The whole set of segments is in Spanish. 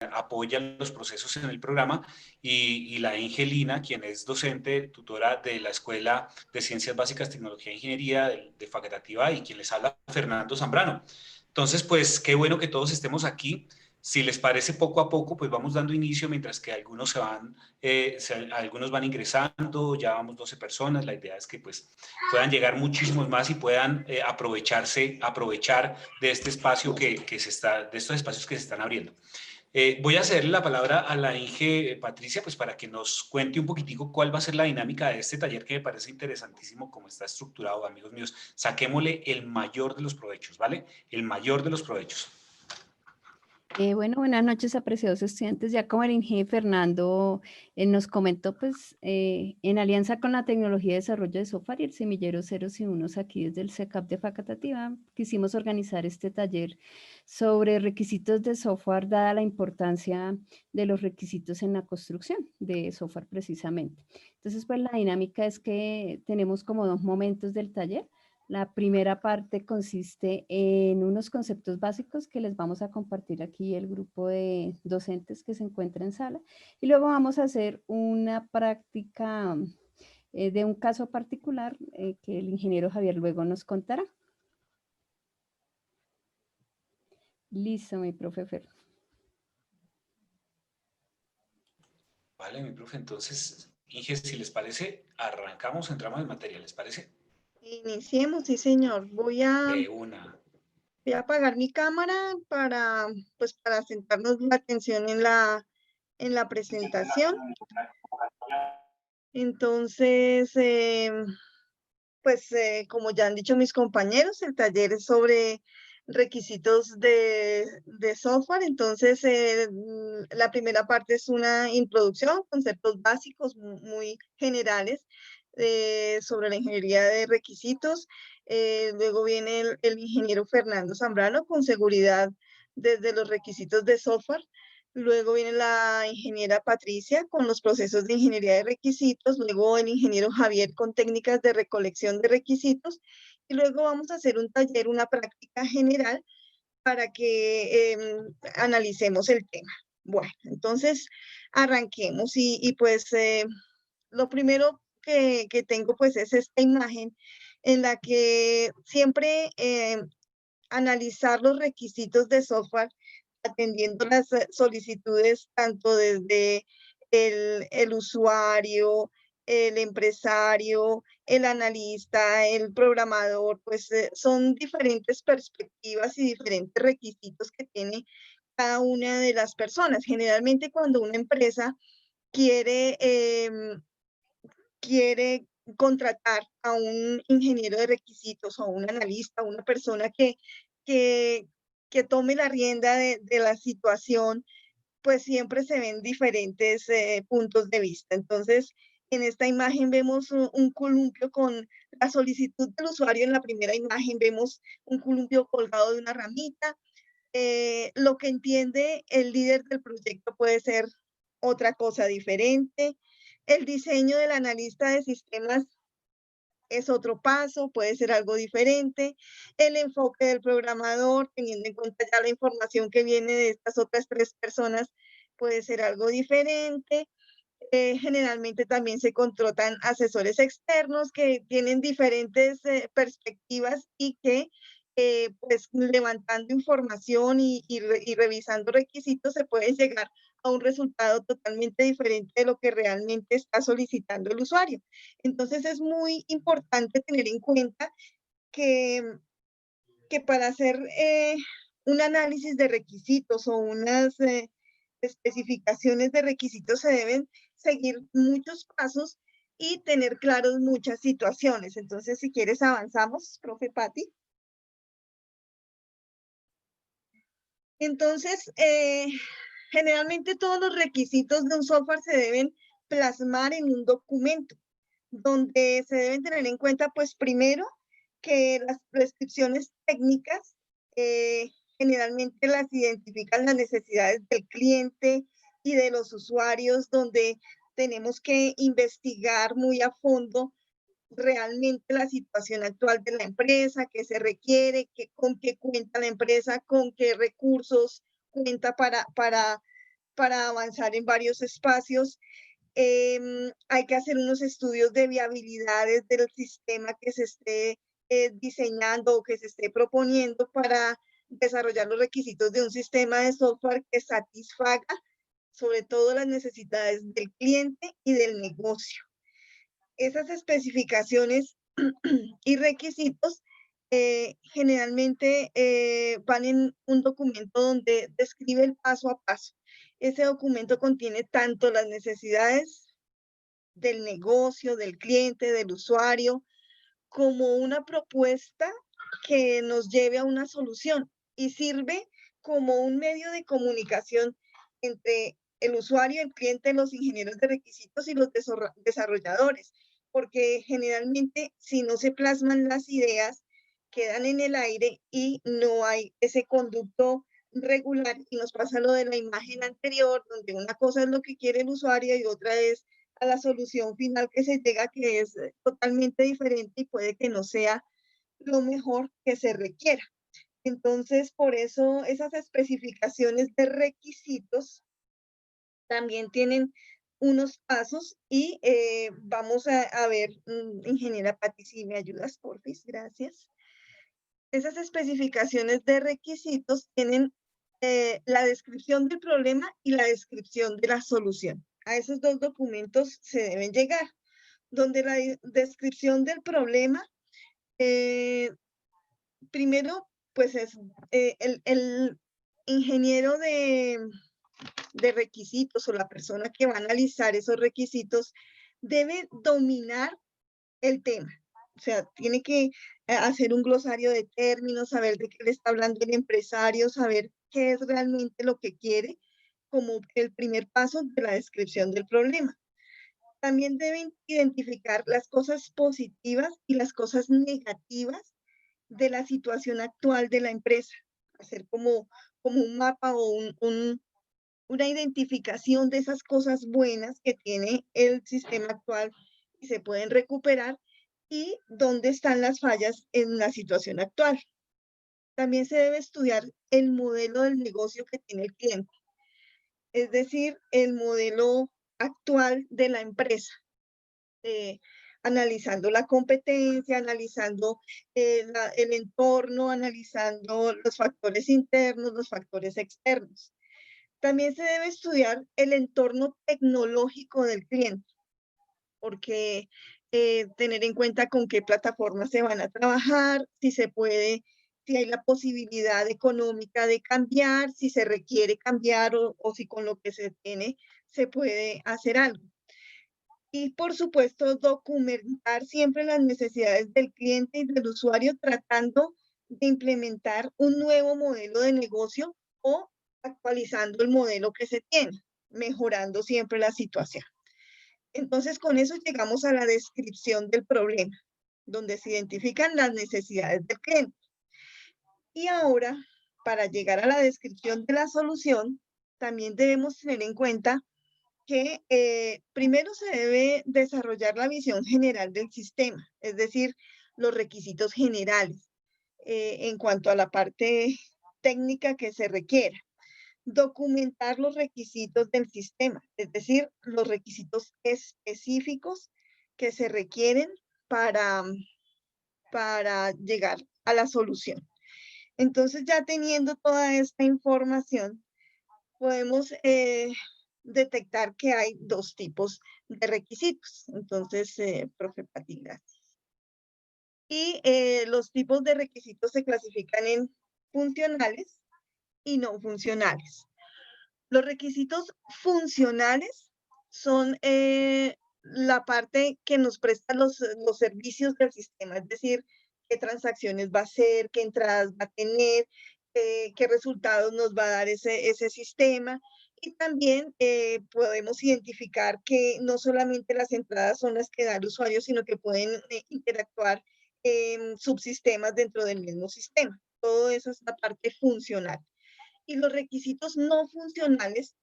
apoya los procesos en el programa, y la Angelina, quien es docente, tutora de la Escuela de Ciencias Básicas, Tecnología e Ingeniería de Facatativá, y quien les habla, Fernando Zambrano. Entonces, pues qué bueno que todos estemos aquí. Si les parece, poco a poco, pues vamos dando inicio mientras que algunos algunos van ingresando, ya vamos 12 personas. La idea es que pues puedan llegar muchísimos más y puedan aprovechar de este espacio de estos espacios que se están abriendo. Voy a cederle la palabra a la Inge Patricia, pues para que nos cuente un poquitico cuál va a ser la dinámica de este taller, que me parece interesantísimo cómo está estructurado, amigos míos. Saquémosle el mayor de los provechos, ¿vale? El mayor de los provechos. Bueno, buenas noches, apreciados estudiantes. Ya como el ingeniero Fernando nos comentó, pues en alianza con la Tecnología de Desarrollo de Software y el Semillero Ceros y Unos aquí desde el CECAP de Facatativá, quisimos organizar este taller sobre requisitos de software, dada la importancia de los requisitos en la construcción de software precisamente. Entonces, pues la dinámica es que tenemos como dos momentos del taller. La primera parte consiste en unos conceptos básicos que les vamos a compartir aquí el grupo de docentes que se encuentra en sala, y luego vamos a hacer una práctica de un caso particular que el ingeniero Javier luego nos contará. Listo, mi profe Fer. Vale, mi profe, entonces, Inge, si les parece, arrancamos, entramos en materia, ¿les parece? Iniciemos, sí, señor. Voy a De una. apagar mi cámara para, pues, para centrarnos la atención en la presentación. Entonces, pues, como ya han dicho mis compañeros, el taller es sobre requisitos de software. Entonces, la primera parte es una introducción, conceptos básicos muy generales sobre la ingeniería de requisitos. Luego viene el ingeniero Fernando Zambrano con seguridad desde los requisitos de software. Luego viene la ingeniera Patricia con los procesos de ingeniería de requisitos. Luego el ingeniero Javier con técnicas de recolección de requisitos. Y luego vamos a hacer un taller, una práctica general para que analicemos el tema. Bueno, entonces arranquemos y pues lo primero que tengo pues es esta imagen en la que siempre analizar los requisitos de software atendiendo las solicitudes tanto desde el usuario, el empresario, el analista, el programador, pues son diferentes perspectivas y diferentes requisitos que tiene cada una de las personas. Generalmente cuando una empresa quiere, quiere contratar a un ingeniero de requisitos o a un analista, una persona que, que tome la rienda de la situación, pues siempre se ven diferentes puntos de vista. Entonces, en esta imagen vemos un columpio con la solicitud del usuario. En la primera imagen vemos un columpio colgado de una ramita. Lo que entiende el líder del proyecto puede ser otra cosa diferente. El diseño del analista de sistemas es otro paso, puede ser algo diferente. El enfoque del programador, teniendo en cuenta ya la información que viene de estas otras tres personas, puede ser algo diferente. Generalmente también se contratan asesores externos que tienen diferentes perspectivas y que pues levantando información y revisando requisitos se puede llegar a un resultado totalmente diferente de lo que realmente está solicitando el usuario. Entonces es muy importante tener en cuenta que, que para hacer un análisis de requisitos o unas especificaciones de requisitos se deben seguir muchos pasos y tener claros muchas situaciones. Entonces, si quieres, avanzamos, profe Patti. Entonces, generalmente todos los requisitos de un software se deben plasmar en un documento, donde se deben tener en cuenta, pues primero, que las prescripciones técnicas generalmente las identifican las necesidades del cliente y de los usuarios, donde tenemos que investigar muy a fondo realmente la situación actual de la empresa, qué se requiere, con qué cuenta la empresa, con qué recursos cuenta para avanzar en varios espacios. Hay que hacer unos estudios de viabilidades del sistema que se esté diseñando o que se esté proponiendo para desarrollar los requisitos de un sistema de software que satisfaga sobre todo las necesidades del cliente y del negocio. Esas especificaciones y requisitos generalmente van en un documento donde describe el paso a paso. Ese documento contiene tanto las necesidades del negocio, del cliente, del usuario, como una propuesta que nos lleve a una solución y sirve como un medio de comunicación entre el usuario, el cliente, los ingenieros de requisitos y los desarrolladores, porque generalmente si no se plasman las ideas, quedan en el aire y no hay ese conducto regular, y nos pasa lo de la imagen anterior, donde una cosa es lo que quiere el usuario y otra es a la solución final que se llega, que es totalmente diferente y puede que no sea lo mejor que se requiera. Entonces, por eso esas especificaciones de requisitos también tienen unos pasos y vamos a ver, ingeniera Patti, si me ayudas, porfis, gracias. Esas especificaciones de requisitos tienen la descripción del problema y la descripción de la solución. A esos dos documentos se deben llegar, donde la descripción del problema, primero, pues es el ingeniero de requisitos o la persona que va a analizar esos requisitos debe dominar el tema. O sea, tiene que hacer un glosario de términos, saber de qué le está hablando el empresario, saber qué es realmente lo que quiere, como el primer paso de la descripción del problema. También deben identificar las cosas positivas y las cosas negativas de la situación actual de la empresa. Hacer como un mapa o una identificación de esas cosas buenas que tiene el sistema actual y se pueden recuperar, y dónde están las fallas en la situación actual. También se debe estudiar el modelo del negocio que tiene el cliente, es decir, el modelo actual de la empresa, analizando la competencia, analizando el entorno, analizando los factores internos, los factores externos. También se debe estudiar el entorno tecnológico del cliente, porque tener en cuenta con qué plataformas se van a trabajar, si se puede, si hay la posibilidad económica de cambiar, si se requiere cambiar o si con lo que se tiene se puede hacer algo. Y por supuesto, documentar siempre las necesidades del cliente y del usuario, tratando de implementar un nuevo modelo de negocio o actualizando el modelo que se tiene, mejorando siempre la situación. Entonces, con eso llegamos a la descripción del problema, donde se identifican las necesidades del cliente. Y ahora, para llegar a la descripción de la solución, también debemos tener en cuenta que primero se debe desarrollar la visión general del sistema, es decir, los requisitos generales en cuanto a la parte técnica que se requiera. Documentar los requisitos del sistema, es decir, los requisitos específicos que se requieren para llegar a la solución. Entonces, ya teniendo toda esta información, podemos detectar que hay dos tipos de requisitos. Entonces, profe Patti, gracias. Y los tipos de requisitos se clasifican en funcionales y no funcionales. Los requisitos funcionales son la parte que nos prestan los servicios del sistema, es decir, qué transacciones va a hacer, qué entradas va a tener, qué resultados nos va a dar ese sistema. Y también podemos identificar que no solamente las entradas son las que da el usuario, sino que pueden interactuar en subsistemas dentro del mismo sistema. Todo eso es la parte funcional. Y los requisitos no funcionales,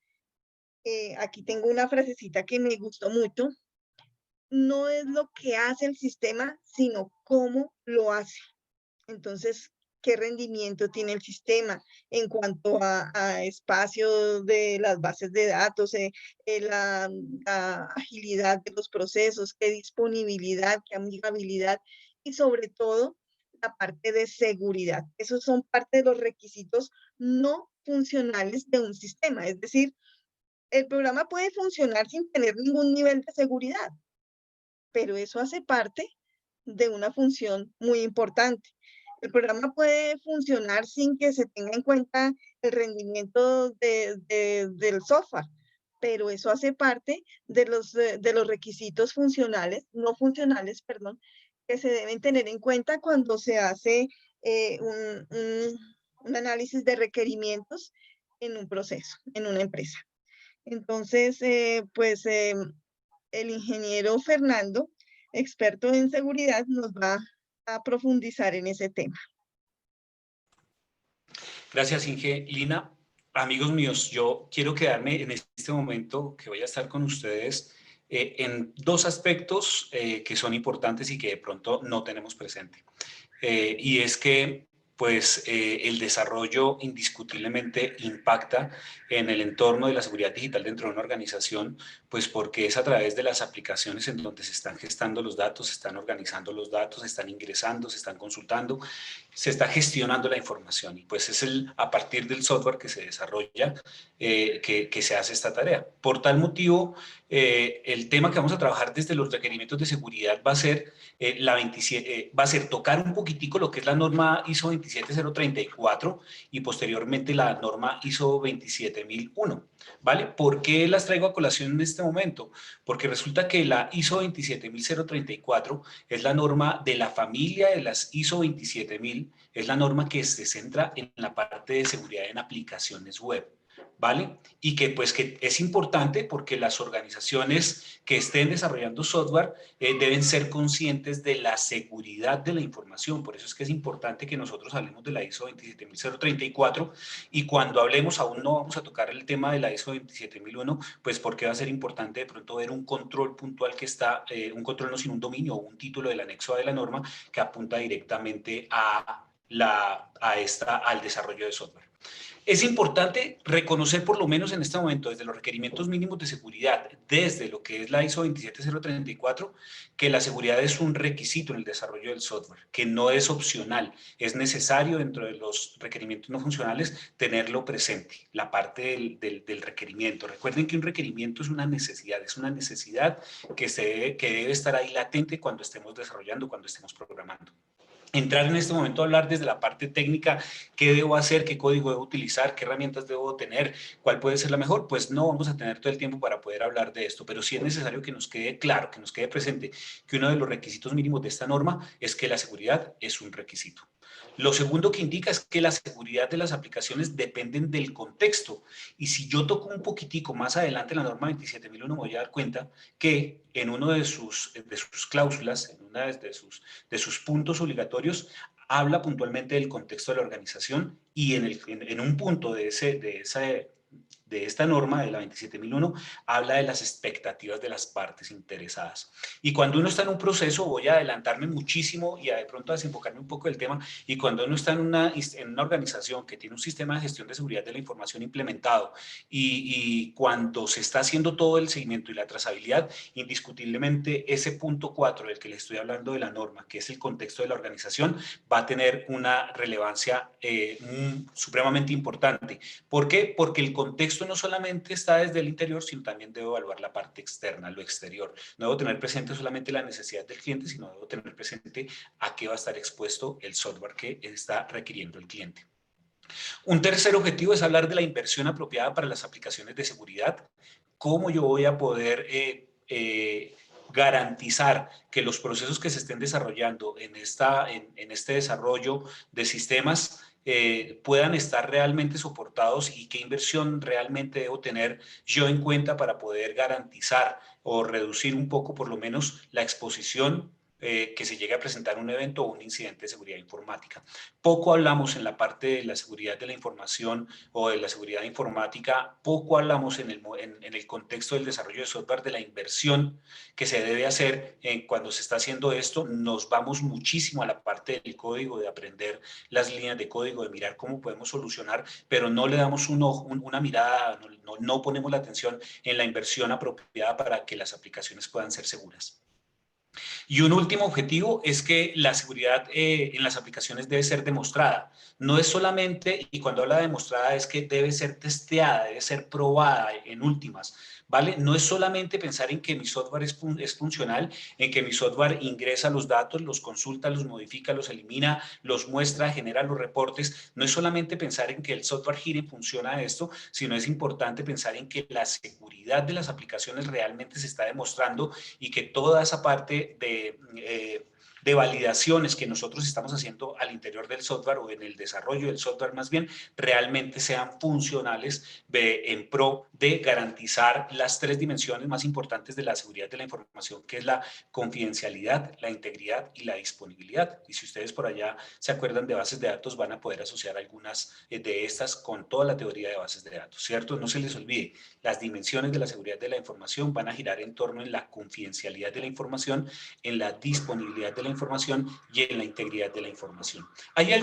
aquí tengo una frasecita que me gustó mucho, no es lo que hace el sistema, sino cómo lo hace. Entonces, qué rendimiento tiene el sistema en cuanto a espacio de las bases de datos, la agilidad de los procesos, qué disponibilidad, qué amigabilidad y sobre todo la parte de seguridad. Esos son parte de los requisitos no funcionales de un sistema. Es decir, el programa puede funcionar sin tener ningún nivel de seguridad, pero eso hace parte de una función muy importante. El programa puede funcionar sin que se tenga en cuenta el rendimiento del software, pero eso hace parte de los requisitos funcionales, no funcionales, perdón, que se deben tener en cuenta cuando se hace un análisis de requerimientos en un proceso, en una empresa. Entonces, el ingeniero Fernando, experto en seguridad, nos va a profundizar en ese tema. Gracias, Inge. Lina, amigos míos, yo quiero quedarme en este momento que voy a estar con ustedes en dos aspectos que son importantes y que de pronto no tenemos presente. Y es que pues el desarrollo indiscutiblemente impacta en el entorno de la seguridad digital dentro de una organización, pues porque es a través de las aplicaciones en donde se están gestando los datos, se están organizando los datos, se están ingresando, se están consultando, se está gestionando la información y pues es a partir del software que se desarrolla que se hace esta tarea. Por tal motivo, el tema que vamos a trabajar desde los requerimientos de seguridad va a ser va a ser tocar un poquitico lo que es la norma ISO 27034 y posteriormente la norma ISO 27001, ¿vale? ¿Por qué las traigo a colación en este momento? Porque resulta que la ISO 27034 es la norma de la familia de las ISO 27000, es la norma que se centra en la parte de seguridad en aplicaciones web, ¿vale? Y que pues que es importante porque las organizaciones que estén desarrollando software deben ser conscientes de la seguridad de la información. Por eso es que es importante que nosotros hablemos de la ISO 27034 y cuando hablemos aún no vamos a tocar el tema de la ISO 27001, pues porque va a ser importante de pronto ver un control puntual que está, un control no sin un dominio o un título del anexo de la norma que apunta directamente al desarrollo de software. Es importante reconocer por lo menos en este momento desde los requerimientos mínimos de seguridad, desde lo que es la ISO 27034, que la seguridad es un requisito en el desarrollo del software, que no es opcional, es necesario dentro de los requerimientos no funcionales tenerlo presente, la parte del requerimiento. Recuerden que un requerimiento es una necesidad que debe estar ahí latente cuando estemos desarrollando, cuando estemos programando. Entrar en este momento a hablar desde la parte técnica, qué debo hacer, qué código debo utilizar, qué herramientas debo tener, cuál puede ser la mejor, pues no vamos a tener todo el tiempo para poder hablar de esto, pero sí es necesario que nos quede claro, que nos quede presente que uno de los requisitos mínimos de esta norma es que la seguridad es un requisito. Lo segundo que indica es que la seguridad de las aplicaciones dependen del contexto. Y si yo toco un poquitico más adelante la norma 27001, me voy a dar cuenta que en uno de sus cláusulas, en una de sus puntos obligatorios, habla puntualmente del contexto de la organización y en un punto de esta norma, de la 27001, habla de las expectativas de las partes interesadas. Y cuando uno está en un proceso, voy a adelantarme muchísimo y de pronto a desenfocarme un poco del tema, y cuando uno está en una organización que tiene un sistema de gestión de seguridad de la información implementado y cuando se está haciendo todo el seguimiento y la trazabilidad, indiscutiblemente ese punto 4 del que le estoy hablando de la norma, que es el contexto de la organización, va a tener una relevancia supremamente importante. ¿Por qué? Porque el contexto no solamente está desde el interior, sino también debo evaluar la parte externa, lo exterior. No debo tener presente solamente la necesidad del cliente, sino debo tener presente a qué va a estar expuesto el software que está requiriendo el cliente. Un tercer objetivo es hablar de la inversión apropiada para las aplicaciones de seguridad. ¿Cómo yo voy a poder garantizar que los procesos que se estén desarrollando en este desarrollo de sistemas puedan estar realmente soportados y qué inversión realmente debo tener yo en cuenta para poder garantizar o reducir un poco por lo menos la exposición que se llegue a presentar un evento o un incidente de seguridad informática. Poco hablamos en la parte de la seguridad de la información o de la seguridad informática, poco hablamos en el contexto del desarrollo de software de la inversión que se debe hacer cuando se está haciendo esto. Nos vamos muchísimo a la parte del código, de aprender las líneas de código, de mirar cómo podemos solucionar, pero no le damos una mirada, no ponemos la atención en la inversión apropiada para que las aplicaciones puedan ser seguras. Y un último objetivo es que la seguridad en las aplicaciones debe ser demostrada. No es solamente, y cuando habla de demostrada es que debe ser testeada, debe ser probada en últimas, ¿vale? No es solamente pensar en que mi software es funcional, en que mi software ingresa los datos, los consulta, los modifica, los elimina, los muestra, genera los reportes. No es solamente pensar en que el software gire y funciona esto, sino es importante pensar en que la seguridad de las aplicaciones realmente se está demostrando y que toda esa parte de validaciones que nosotros estamos haciendo al interior del software o en el desarrollo del software más bien, realmente sean funcionales en pro de garantizar las tres dimensiones más importantes de la seguridad de la información, que es la confidencialidad, la integridad y la disponibilidad. Y si ustedes por allá se acuerdan de bases de datos, van a poder asociar algunas de estas con toda la teoría de bases de datos, ¿cierto? No se les olvide, las dimensiones de la seguridad de la información van a girar en torno en la confidencialidad de la información, en la disponibilidad de la información y en la integridad de la información. Hay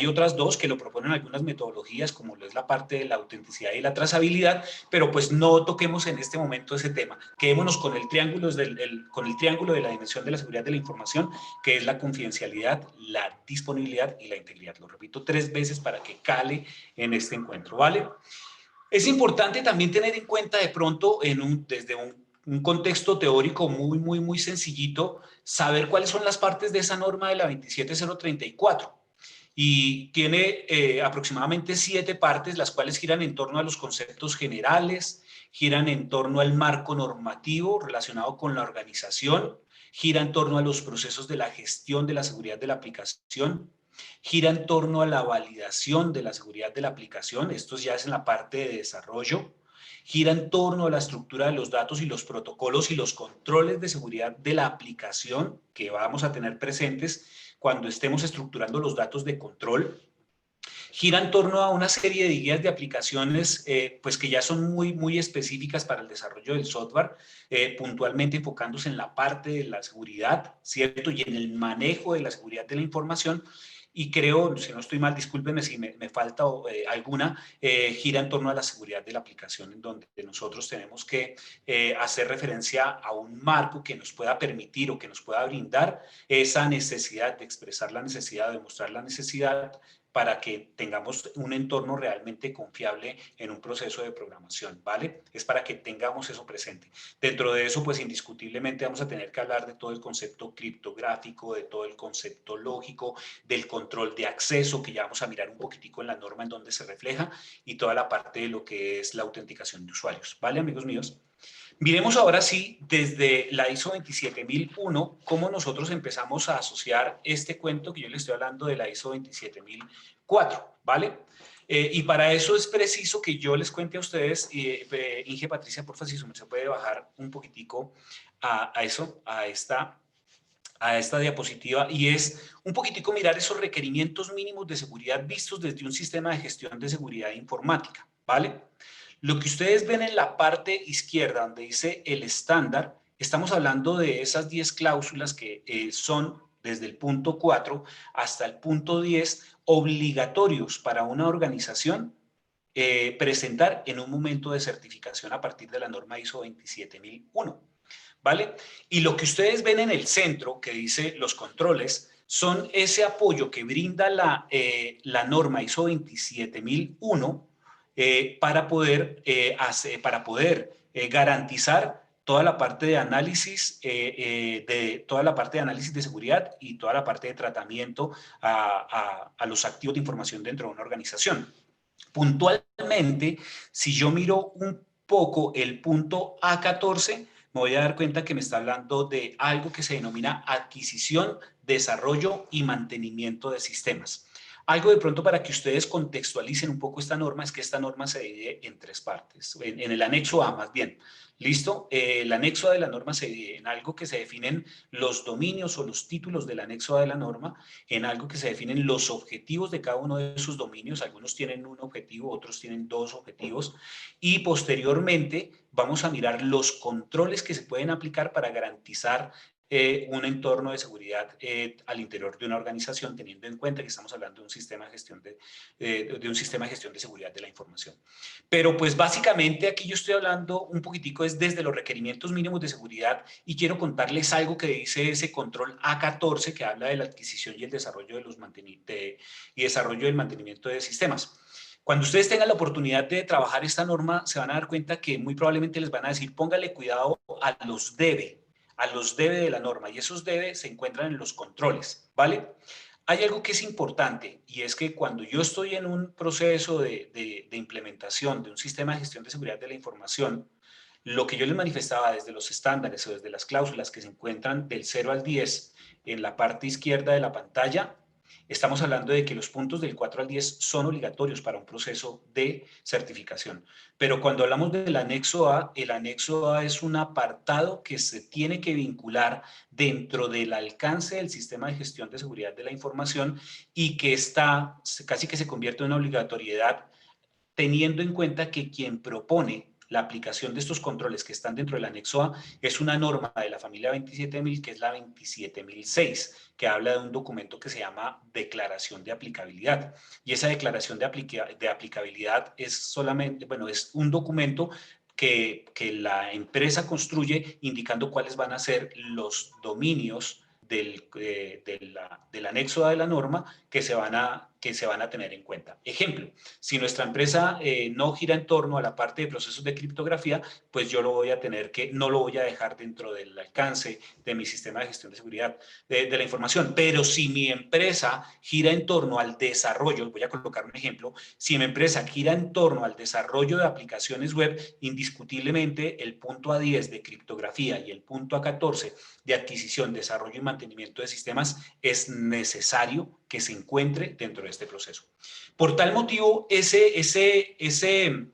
otras dos que lo proponen algunas metodologías, como lo es la parte de la autenticidad y la trazabilidad, pero pues no toquemos en este momento ese tema. Quedémonos con el triángulo de la dimensión de la seguridad de la información, que es la confidencialidad, la disponibilidad y la integridad. Lo repito 3 veces para que cale en este encuentro, ¿vale? Es importante también tener en cuenta de pronto desde un contexto teórico muy sencillito, saber cuáles son las partes de esa norma de la 27034. Y tiene aproximadamente 7 partes, las cuales giran en torno a los conceptos generales, giran en torno al marco normativo relacionado con la organización, gira en torno a los procesos de la gestión de la seguridad de la aplicación, gira en torno a la validación de la seguridad de la aplicación, esto ya es en la parte de desarrollo, gira en torno a la estructura de los datos y los protocolos y los controles de seguridad de la aplicación que vamos a tener presentes cuando estemos estructurando los datos de control, gira en torno a una serie de guías de aplicaciones pues que ya son muy específicas para el desarrollo del software, puntualmente enfocándose en la parte de la seguridad, ¿cierto? Y en el manejo de la seguridad de la información. Y creo, si no estoy mal, discúlpenme si me falta alguna, gira en torno a la seguridad de la aplicación, en donde nosotros tenemos que hacer referencia a un marco que nos pueda permitir o que nos pueda brindar esa necesidad de expresar la necesidad, de mostrar la necesidad, para que tengamos un entorno realmente confiable en un proceso de programación, ¿vale? Es para que tengamos eso presente. Dentro de eso, pues indiscutiblemente vamos a tener que hablar de todo el concepto criptográfico, de todo el concepto lógico, del control de acceso, que ya vamos a mirar un poquitico en la norma en donde se refleja, y toda la parte de lo que es la autenticación de usuarios, ¿vale, amigos míos? Miremos ahora sí, desde la ISO 27001, cómo nosotros empezamos a asociar este cuento que yo les estoy hablando de la ISO 27004, ¿vale? Y para eso es preciso que yo les cuente a ustedes, Inge, Patricia, por favor, si se puede bajar un poquitico a esta diapositiva, y es un poquitico mirar esos requerimientos mínimos de seguridad vistos desde un sistema de gestión de seguridad informática, ¿vale? Lo que ustedes ven en la parte izquierda, donde dice el estándar, estamos hablando de esas 10 cláusulas que son desde el punto 4 hasta el punto 10 obligatorios para una organización presentar en un momento de certificación a partir de la norma ISO 27001, ¿vale? Y lo que ustedes ven en el centro, que dice los controles, son ese apoyo que brinda la norma ISO 27001 para poder garantizar toda la parte de análisis, toda la parte de análisis de seguridad y toda la parte de tratamiento a los activos de información dentro de una organización. Puntualmente, si yo miro un poco el punto A14, me voy a dar cuenta que me está hablando de algo que se denomina adquisición, desarrollo y mantenimiento de sistemas. Algo de pronto para que ustedes contextualicen un poco esta norma es que esta norma se divide en tres partes, en el anexo A más bien. ¿Listo? El anexo A de la norma se divide en algo que se definen los dominios o los títulos del anexo A de la norma, en algo que se definen los objetivos de cada uno de sus dominios. Algunos tienen un objetivo, otros tienen dos objetivos. Y posteriormente vamos a mirar los controles que se pueden aplicar para garantizar un entorno de seguridad al interior de una organización, teniendo en cuenta que estamos hablando de un sistema de gestión de seguridad de la información. Pero pues básicamente aquí yo estoy hablando un poquitico es desde los requerimientos mínimos de seguridad y quiero contarles algo que dice ese control A14 que habla de la adquisición y el desarrollo y desarrollo del mantenimiento de sistemas. Cuando ustedes tengan la oportunidad de trabajar esta norma, se van a dar cuenta que muy probablemente les van a decir, póngale cuidado a los debe de la norma, y esos debe se encuentran en los controles, ¿vale? Hay algo que es importante, y es que cuando yo estoy en un proceso de implementación de un sistema de gestión de seguridad de la información, lo que yo les manifestaba desde los estándares o desde las cláusulas que se encuentran del 0 al 10 en la parte izquierda de la pantalla, estamos hablando de que los puntos del 4 al 10 son obligatorios para un proceso de certificación. Pero cuando hablamos del anexo A, el anexo A es un apartado que se tiene que vincular dentro del alcance del sistema de gestión de seguridad de la información y que está, casi que se convierte en una obligatoriedad, teniendo en cuenta que quien propone la aplicación de estos controles que están dentro del anexo A es una norma de la familia 27000, que es la 27006, que habla de un documento que se llama declaración de aplicabilidad. Y esa declaración de aplicabilidad es solamente, bueno, es un documento que la empresa construye indicando cuáles van a ser los dominios del anexo A de la norma que se van a tener en cuenta. Ejemplo, si nuestra empresa no gira en torno a la parte de procesos de criptografía, pues yo no lo voy a dejar dentro del alcance de mi sistema de gestión de seguridad de la información. Pero si mi empresa gira en torno al desarrollo, voy a colocar un ejemplo, si mi empresa gira en torno al desarrollo de aplicaciones web, indiscutiblemente el punto A10 de criptografía y el punto A14 de adquisición, desarrollo y mantenimiento de sistemas es necesario que se encuentre dentro de este proceso. Por tal motivo, ese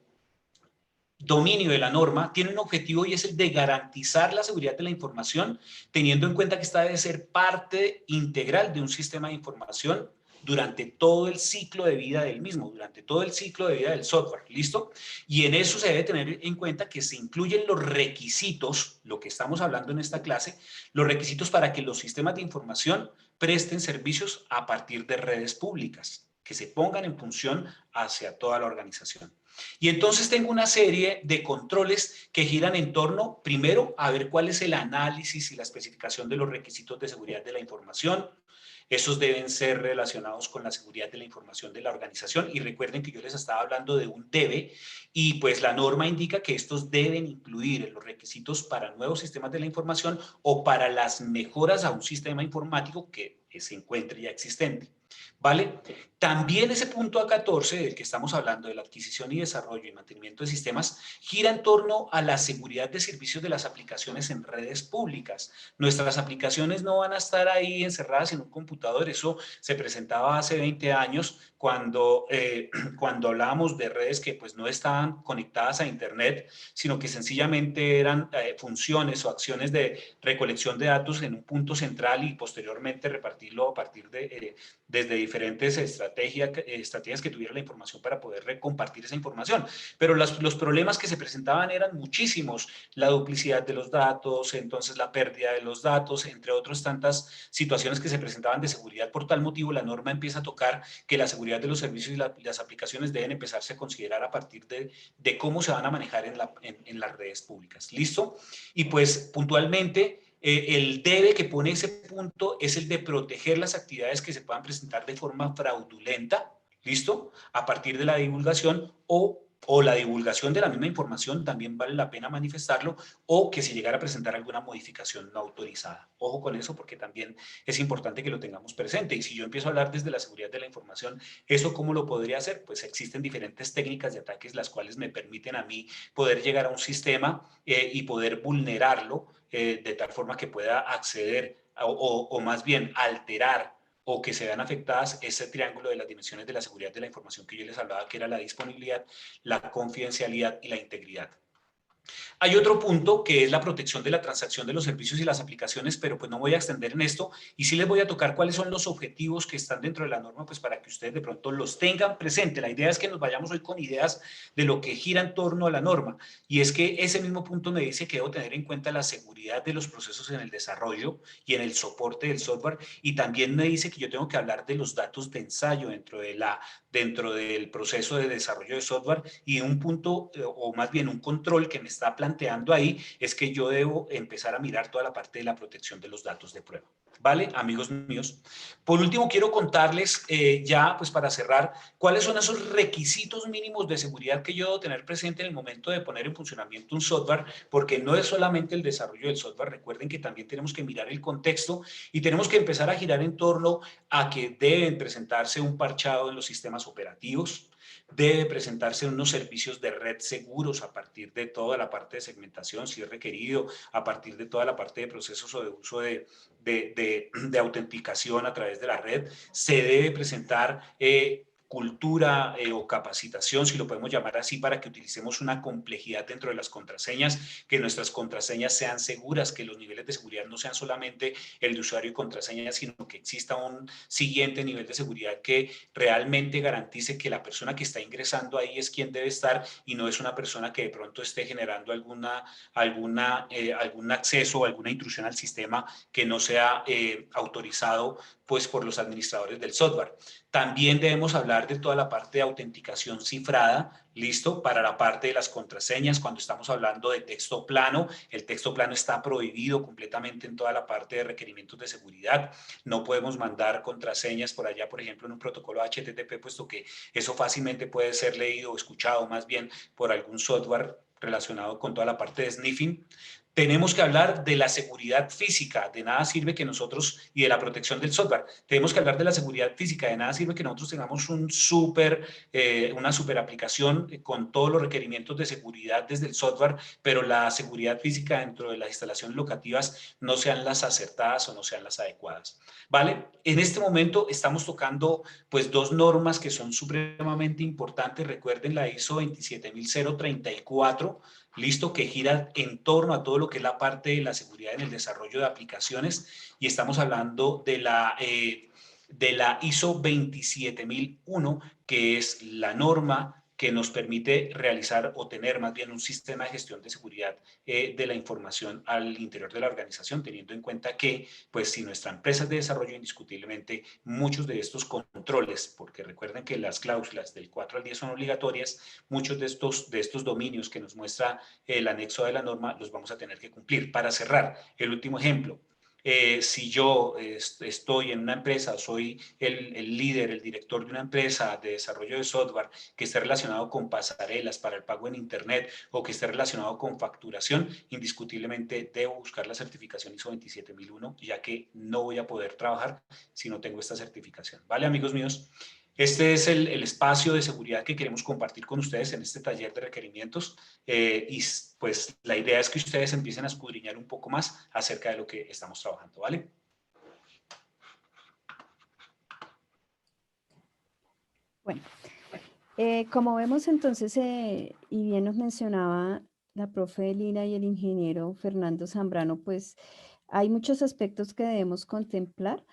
dominio de la norma tiene un objetivo y es el de garantizar la seguridad de la información, teniendo en cuenta que esta debe ser parte integral de un sistema de información durante todo el ciclo de vida del mismo, durante todo el ciclo de vida del software, ¿listo? Y en eso se debe tener en cuenta que se incluyen los requisitos, lo que estamos hablando en esta clase, los requisitos para que los sistemas de información presten servicios a partir de redes públicas, que se pongan en función hacia toda la organización. Y entonces tengo una serie de controles que giran en torno, primero, a ver cuál es el análisis y la especificación de los requisitos de seguridad de la información. Esos deben ser relacionados con la seguridad de la información de la organización. Y recuerden que yo les estaba hablando de un debe y pues la norma indica que estos deben incluir los requisitos para nuevos sistemas de la información o para las mejoras a un sistema informático que se encuentre ya existente. ¿Vale? También ese punto A14 del que estamos hablando, de la adquisición y desarrollo y mantenimiento de sistemas, gira en torno a la seguridad de servicios de las aplicaciones en redes públicas. Nuestras aplicaciones no van a estar ahí encerradas en un computador. Eso se presentaba hace 20 años cuando hablábamos de redes que pues no estaban conectadas a Internet, sino que sencillamente eran funciones o acciones de recolección de datos en un punto central y posteriormente repartirlo a partir desde diferentes estrategias que tuviera la información para poder compartir esa información. Pero los problemas que se presentaban eran muchísimos: la duplicidad de los datos, entonces la pérdida de los datos, entre otras tantas situaciones que se presentaban de seguridad. Por tal motivo, la norma empieza a tocar que la seguridad de los servicios y las aplicaciones deben empezarse a considerar a partir de cómo se van a manejar en las redes públicas. ¿Listo? Y pues puntualmente, el debe que pone ese punto es el de proteger las actividades que se puedan presentar de forma fraudulenta, ¿listo? A partir de la divulgación o la divulgación de la misma información, también vale la pena manifestarlo, o que se llegara a presentar alguna modificación no autorizada. Ojo con eso, porque también es importante que lo tengamos presente. Y si yo empiezo a hablar desde la seguridad de la información, ¿eso cómo lo podría hacer? Pues existen diferentes técnicas de ataques las cuales me permiten a mí poder llegar a un sistema y poder vulnerarlo de tal forma que pueda acceder o más bien alterar o que se vean afectadas ese triángulo de las dimensiones de la seguridad de la información que yo les hablaba, que era la disponibilidad, la confidencialidad y la integridad. Hay otro punto que es la protección de la transacción de los servicios y las aplicaciones, pero pues no voy a extender en esto y sí les voy a tocar cuáles son los objetivos que están dentro de la norma, pues para que ustedes de pronto los tengan presente. La idea es que nos vayamos hoy con ideas de lo que gira en torno a la norma, y es que ese mismo punto me dice que debo tener en cuenta la seguridad de los procesos en el desarrollo y en el soporte del software, y también me dice que yo tengo que hablar de los datos de ensayo dentro del proceso de desarrollo de software, y un punto, o más bien un control que me está planteando ahí, es que yo debo empezar a mirar toda la parte de la protección de los datos de prueba. ¿Vale, amigos míos? Por último, quiero contarles ya, pues para cerrar, cuáles son esos requisitos mínimos de seguridad que yo debo tener presente en el momento de poner en funcionamiento un software, porque no es solamente el desarrollo del software. Recuerden que también tenemos que mirar el contexto y tenemos que empezar a girar en torno a que deben presentarse un parchado en los sistemas operativos, debe presentarse unos servicios de red seguros a partir de toda la parte de segmentación, si es requerido, a partir de toda la parte de procesos o de uso de autenticación a través de la red. Se debe presentar cultura o capacitación, si lo podemos llamar así, para que utilicemos una complejidad dentro de las contraseñas, que nuestras contraseñas sean seguras, que los niveles de seguridad no sean solamente el de usuario y contraseña, sino que exista un siguiente nivel de seguridad que realmente garantice que la persona que está ingresando ahí es quien debe estar y no es una persona que de pronto esté generando algún acceso o alguna intrusión al sistema que no sea autorizado pues por los administradores del software. También debemos hablar de toda la parte de autenticación cifrada, listo, para la parte de las contraseñas. Cuando estamos hablando de texto plano, el texto plano está prohibido completamente en toda la parte de requerimientos de seguridad. No podemos mandar contraseñas por allá, por ejemplo, en un protocolo HTTP, puesto que eso fácilmente puede ser leído o escuchado más bien por algún software relacionado con toda la parte de sniffing. Tenemos que hablar de la seguridad física, de nada sirve que nosotros, y de la protección del software. Tenemos que hablar de la seguridad física, de nada sirve que nosotros tengamos una super aplicación con todos los requerimientos de seguridad desde el software, pero la seguridad física dentro de las instalaciones locativas no sean las acertadas o no sean las adecuadas. ¿Vale? En este momento estamos tocando pues dos normas que son supremamente importantes. Recuerden la ISO 27034, listo, que gira en torno a todo lo que es la parte de la seguridad en el desarrollo de aplicaciones, y estamos hablando de la ISO 27001, que es la norma que nos permite realizar o tener más bien un sistema de gestión de seguridad de la información al interior de la organización, teniendo en cuenta que, pues, si nuestra empresa es de desarrollo, indiscutiblemente muchos de estos controles, porque recuerden que las cláusulas del 4 al 10 son obligatorias, muchos de estos dominios que nos muestra el anexo de la norma los vamos a tener que cumplir. Para cerrar, el último ejemplo. Si yo estoy en una empresa, soy el líder, el director de una empresa de desarrollo de software que esté relacionado con pasarelas para el pago en Internet o que esté relacionado con facturación, indiscutiblemente debo buscar la certificación ISO 27001, ya que no voy a poder trabajar si no tengo esta certificación. ¿Vale, amigos míos? Este es el espacio de seguridad que queremos compartir con ustedes en este taller de requerimientos, y pues la idea es que ustedes empiecen a escudriñar un poco más acerca de lo que estamos trabajando, ¿vale? Bueno, como vemos entonces, y bien nos mencionaba la profe Lina y el ingeniero Fernando Zambrano, pues hay muchos aspectos que debemos contemplar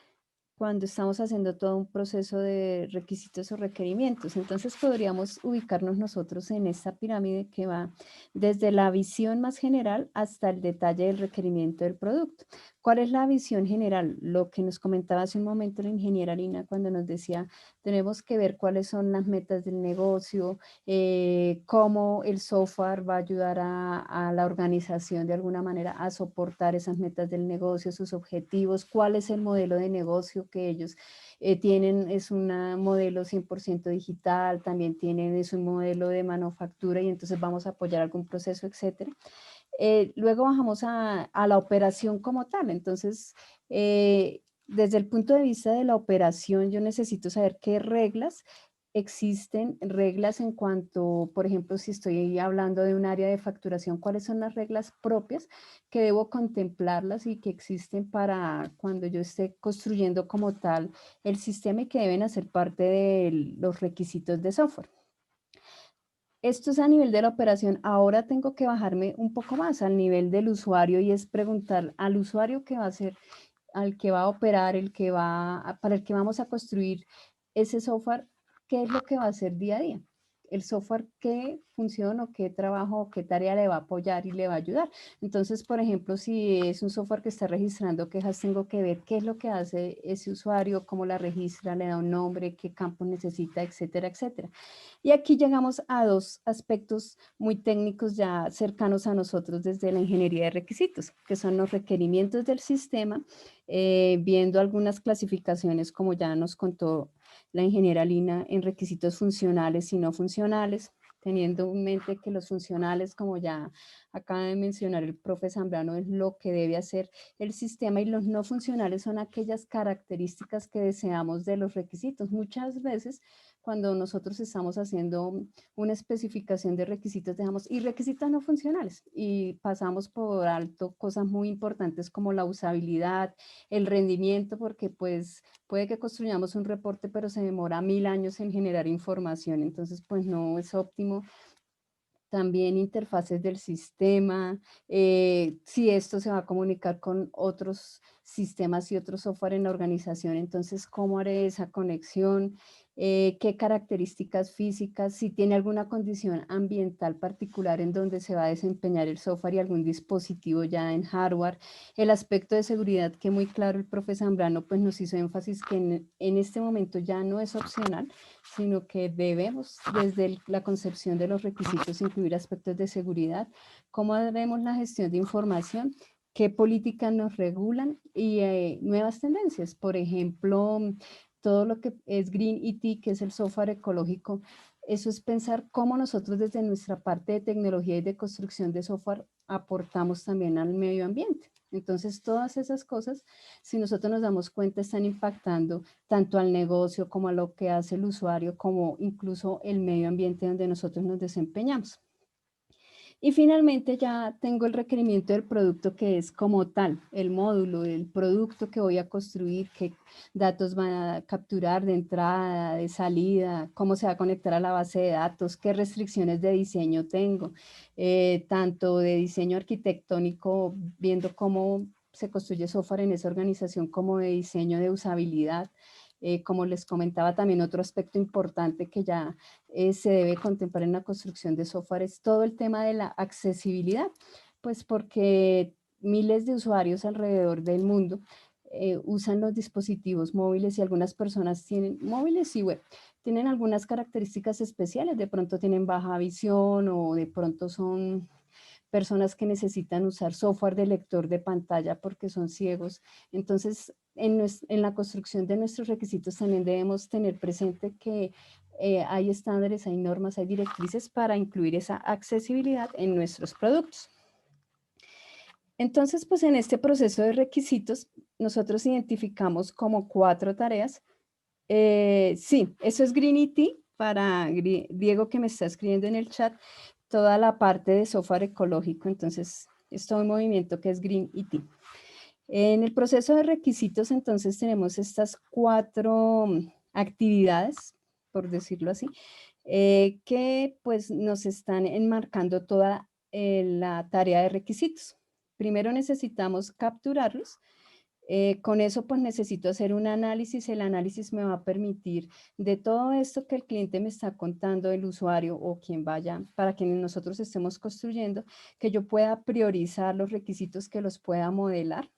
cuando estamos haciendo todo un proceso de requisitos o requerimientos. Entonces podríamos ubicarnos nosotros en esta pirámide que va desde la visión más general hasta el detalle del requerimiento del producto. ¿Cuál es la visión general? Lo que nos comentaba hace un momento la ingeniera Lina cuando nos decía, tenemos que ver cuáles son las metas del negocio, cómo el software va a ayudar a la organización de alguna manera a soportar esas metas del negocio, sus objetivos, cuál es el modelo de negocio que ellos tienen, es un modelo 100% digital, también tienen, es un modelo de manufactura y entonces vamos a apoyar algún proceso, etcétera. Luego bajamos a la operación como tal, entonces desde el punto de vista de la operación yo necesito saber qué reglas existen reglas en cuanto, por ejemplo, si estoy hablando de un área de facturación, cuáles son las reglas propias que debo contemplarlas y que existen para cuando yo esté construyendo como tal el sistema y que deben hacer parte de los requisitos de software. Esto es a nivel de la operación. Ahora tengo que bajarme un poco más al nivel del usuario y es preguntar al usuario que va a ser, al que va a operar, para el que vamos a construir ese software, qué es lo que va a hacer día a día. El software, qué función o qué trabajo o qué tarea le va a apoyar y le va a ayudar. Entonces, por ejemplo, si es un software que está registrando quejas, tengo que ver qué es lo que hace ese usuario, cómo la registra, le da un nombre, qué campo necesita, etcétera, etcétera. Y aquí llegamos a dos aspectos muy técnicos ya cercanos a nosotros desde la ingeniería de requisitos, que son los requerimientos del sistema, viendo algunas clasificaciones como ya nos contó la ingeniera Lina en requisitos funcionales y no funcionales, teniendo en mente que los funcionales, como ya acaba de mencionar el profe Zambrano, es lo que debe hacer el sistema, y los no funcionales son aquellas características que deseamos de los requisitos. Muchas veces cuando nosotros estamos haciendo una especificación de requisitos, dejamos y requisitos no funcionales y pasamos por alto cosas muy importantes como la usabilidad, el rendimiento, porque pues puede que construyamos un reporte, pero se demora 1000 años en generar información, entonces pues no es óptimo. También interfaces del sistema, si esto se va a comunicar con otros sistemas y otros software en la organización, entonces cómo haré esa conexión, qué características físicas, si tiene alguna condición ambiental particular en donde se va a desempeñar el software y algún dispositivo ya en hardware, el aspecto de seguridad que muy claro el profe Zambrano pues nos hizo énfasis que en este momento ya no es opcional, sino que debemos desde la concepción de los requisitos incluir aspectos de seguridad, cómo haremos la gestión de información, qué políticas nos regulan y nuevas tendencias. Por ejemplo, todo lo que es Green ET, que es el software ecológico, eso es pensar cómo nosotros desde nuestra parte de tecnología y de construcción de software aportamos también al medio ambiente. Entonces, todas esas cosas, si nosotros nos damos cuenta, están impactando tanto al negocio como a lo que hace el usuario, como incluso el medio ambiente donde nosotros nos desempeñamos. Y finalmente ya tengo el requerimiento del producto, que es como tal, el módulo, el producto que voy a construir, qué datos van a capturar de entrada, de salida, cómo se va a conectar a la base de datos, qué restricciones de diseño tengo, tanto de diseño arquitectónico, viendo cómo se construye software en esa organización, como de diseño de usabilidad. Como les comentaba, también otro aspecto importante que ya se debe contemplar en la construcción de software es todo el tema de la accesibilidad, pues porque miles de usuarios alrededor del mundo usan los dispositivos móviles y algunas personas tienen móviles y web. Tienen algunas características especiales, de pronto tienen baja visión o de pronto son personas que necesitan usar software de lector de pantalla porque son ciegos. Entonces, en la construcción de nuestros requisitos también debemos tener presente que hay estándares, hay normas, hay directrices para incluir esa accesibilidad en nuestros productos. Entonces, pues en este proceso de requisitos, nosotros identificamos como 4 tareas. Sí, eso es Green ET para Diego, que me está escribiendo en el chat, toda la parte de software ecológico. Entonces, es todo un movimiento que es Green ET. En el proceso de requisitos, entonces, tenemos estas 4 actividades, por decirlo así, que pues nos están enmarcando toda la tarea de requisitos. Primero necesitamos capturarlos. Con eso pues necesito hacer un análisis. El análisis me va a permitir de todo esto que el cliente me está contando, el usuario o quien vaya, para quienes nosotros estemos construyendo, que yo pueda priorizar los requisitos, que los pueda modelar,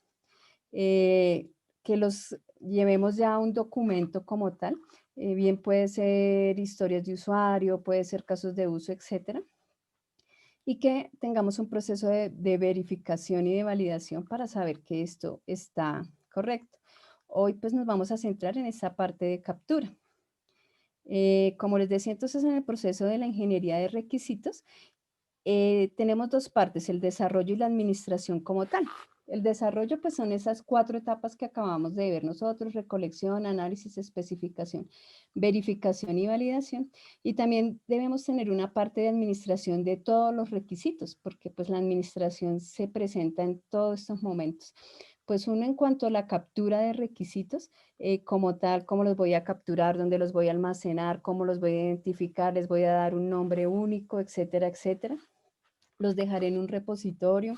que los llevemos ya a un documento como tal. Bien puede ser historias de usuario, puede ser casos de uso, etcétera, y que tengamos un proceso de verificación y de validación para saber que esto está correcto. Hoy pues nos vamos a centrar en esta parte de captura. Como les decía, entonces en el proceso de la ingeniería de requisitos tenemos 2 partes, el desarrollo y la administración como tal. El desarrollo pues son esas 4 etapas que acabamos de ver nosotros: recolección, análisis, especificación, verificación y validación. Y también debemos tener una parte de administración de todos los requisitos, porque pues la administración se presenta en todos estos momentos. Pues uno, en cuanto a la captura de requisitos, como tal, cómo los voy a capturar, dónde los voy a almacenar, cómo los voy a identificar, les voy a dar un nombre único, etcétera, etcétera. Los dejaré en un repositorio,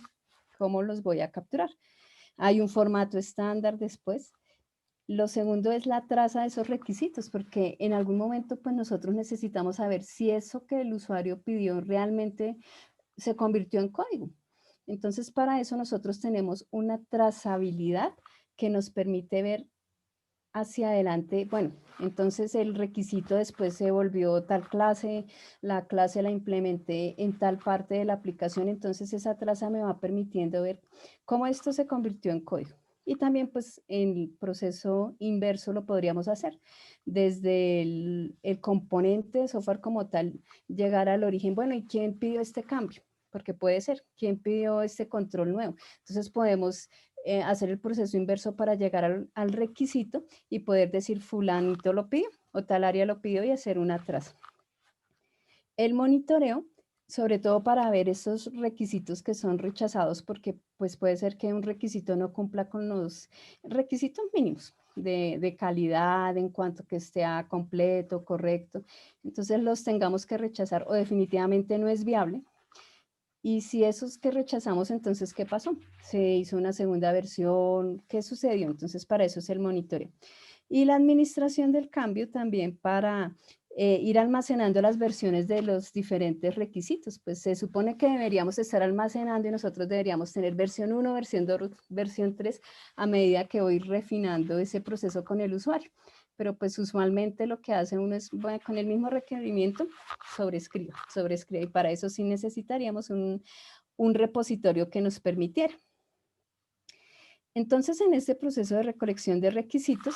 cómo los voy a capturar. Hay un formato estándar después. Lo segundo es la traza de esos requisitos, porque en algún momento pues nosotros necesitamos saber si eso que el usuario pidió realmente se convirtió en código. Entonces, para eso nosotros tenemos una trazabilidad que nos permite ver hacia adelante. Bueno, entonces el requisito después se volvió tal clase, la clase la implementé en tal parte de la aplicación, entonces esa traza me va permitiendo ver cómo esto se convirtió en código. Y también pues en el proceso inverso lo podríamos hacer, desde el componente de software como tal, llegar al origen. Bueno, ¿y quién pidió este cambio? Porque puede ser, ¿quién pidió este control nuevo? Entonces podemos hacer el proceso inverso para llegar al requisito y poder decir fulanito lo pidió o tal área lo pidió y hacer una traza. El monitoreo, sobre todo para ver esos requisitos que son rechazados, porque pues puede ser que un requisito no cumpla con los requisitos mínimos de calidad, en cuanto que esté completo, correcto, entonces los tengamos que rechazar o definitivamente no es viable. Y si esos que rechazamos, entonces, ¿qué pasó? Se hizo una segunda versión, ¿qué sucedió? Entonces, para eso es el monitoreo. Y la administración del cambio también para ir almacenando las versiones de los diferentes requisitos. Pues se supone que deberíamos estar almacenando y nosotros deberíamos tener versión 1, versión 2, versión 3, a medida que voy refinando ese proceso con el usuario. Pero pues usualmente lo que hace uno es, bueno, con el mismo requerimiento, sobrescribe. Y para eso sí necesitaríamos un repositorio que nos permitiera. Entonces, en este proceso de recolección de requisitos,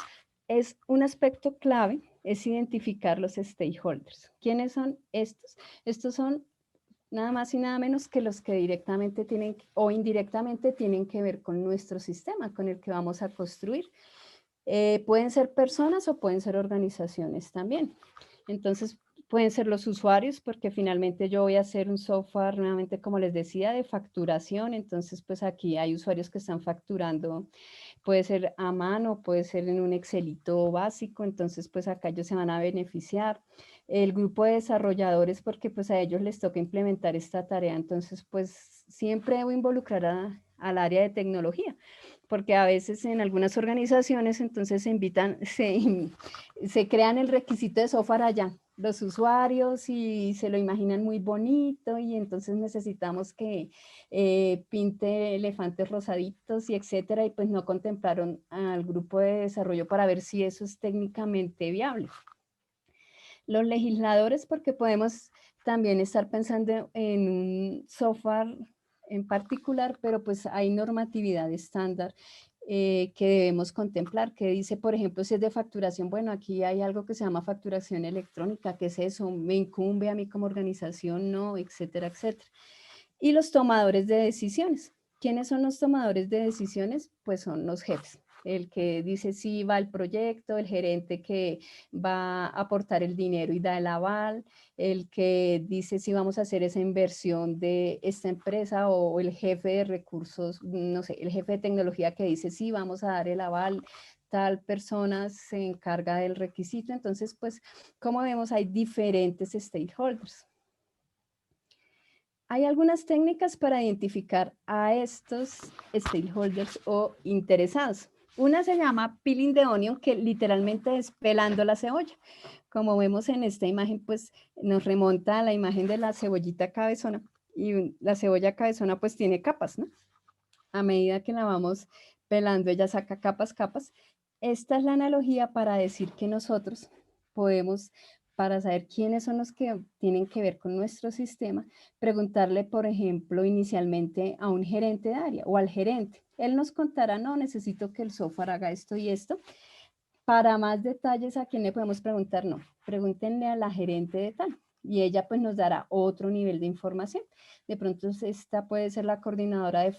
es un aspecto clave, es identificar los stakeholders. ¿Quiénes son estos? Estos son nada más y nada menos que los que directamente tienen o indirectamente tienen que ver con nuestro sistema, con el que vamos a construir. Pueden ser personas o pueden ser organizaciones también. Entonces, pueden ser los usuarios, porque finalmente yo voy a hacer un software, nuevamente, como les decía, de facturación. Entonces, pues aquí hay usuarios que están facturando, puede ser a mano, puede ser en un Excelito básico. Entonces, pues acá ellos se van a beneficiar. El grupo de desarrolladores, porque pues a ellos les toca implementar esta tarea. Entonces, pues siempre debo involucrar al área de tecnología, porque a veces en algunas organizaciones entonces se invitan, se crean el requisito de software allá, los usuarios, y se lo imaginan muy bonito, y entonces necesitamos que pinte elefantes rosaditos y etcétera, y pues no contemplaron al grupo de desarrollo para ver si eso es técnicamente viable. Los legisladores, porque podemos también estar pensando en un software en particular, pero pues hay normatividad estándar que debemos contemplar, que dice, por ejemplo, si es de facturación, bueno, aquí hay algo que se llama facturación electrónica, ¿qué es eso? ¿Me incumbe a mí como organización? No, etcétera, etcétera. Y los tomadores de decisiones. ¿Quiénes son los tomadores de decisiones? Pues son los jefes. El que dice si va el proyecto, el gerente que va a aportar el dinero y da el aval, el que dice si vamos a hacer esa inversión de esta empresa, o el jefe de recursos, no sé, el jefe de tecnología que dice sí, vamos a dar el aval, tal persona se encarga del requisito. Entonces, pues, como vemos, hay diferentes stakeholders. Hay algunas técnicas para identificar a estos stakeholders o interesados. Una se llama peeling the onion, que literalmente es pelando la cebolla. Como vemos en esta imagen, pues nos remonta a la imagen de la cebollita cabezona, y la cebolla cabezona pues tiene capas, ¿no? A medida que la vamos pelando, ella saca capas, capas. Esta es la analogía para decir que nosotros podemos, para saber quiénes son los que tienen que ver con nuestro sistema, preguntarle, por ejemplo, inicialmente a un gerente de área o al gerente. Él nos contará, no, necesito que el software haga esto y esto. Para más detalles, ¿a quién le podemos preguntar? No, pregúntenle a la gerente de tal, y ella pues nos dará otro nivel de información. De pronto esta puede ser la coordinadora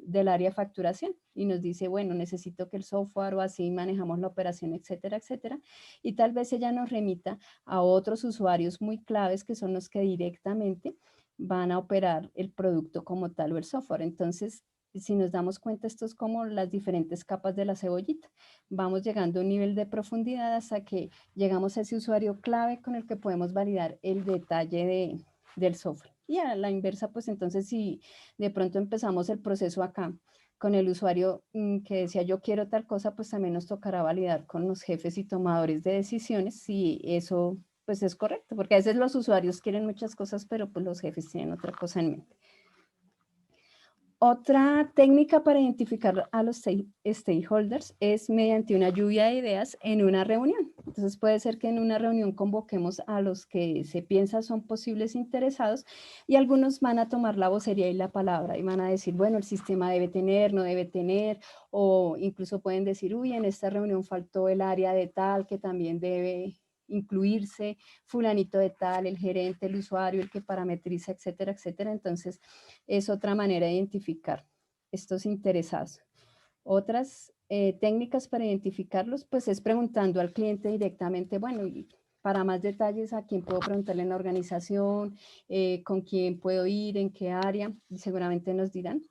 del área de facturación y nos dice, bueno, necesito que el software o así manejamos la operación, etcétera, etcétera. Y tal vez ella nos remita a otros usuarios muy claves que son los que directamente van a operar el producto como tal o el software. Entonces, si nos damos cuenta, esto es como las diferentes capas de la cebollita. Vamos llegando a un nivel de profundidad hasta que llegamos a ese usuario clave con el que podemos validar el detalle del software. Y a la inversa, pues entonces si de pronto empezamos el proceso acá con el usuario que decía yo quiero tal cosa, pues también nos tocará validar con los jefes y tomadores de decisiones si eso pues es correcto, porque a veces los usuarios quieren muchas cosas, pero pues los jefes tienen otra cosa en mente. Otra técnica para identificar a los stakeholders es mediante una lluvia de ideas en una reunión. Entonces puede ser que en una reunión convoquemos a los que se piensa son posibles interesados y algunos van a tomar la vocería y la palabra y van a decir, bueno, el sistema debe tener, no debe tener, o incluso pueden decir, uy, en esta reunión faltó el área de tal que también debe incluirse, fulanito de tal, el gerente, el usuario, el que parametriza, etcétera, etcétera. Entonces, es otra manera de identificar estos interesados. Otras técnicas para identificarlos, pues es preguntando al cliente directamente, bueno, y para más detalles, ¿a quién puedo preguntarle en la organización? ¿Con quién puedo ir? ¿En qué área? Y seguramente nos dirán.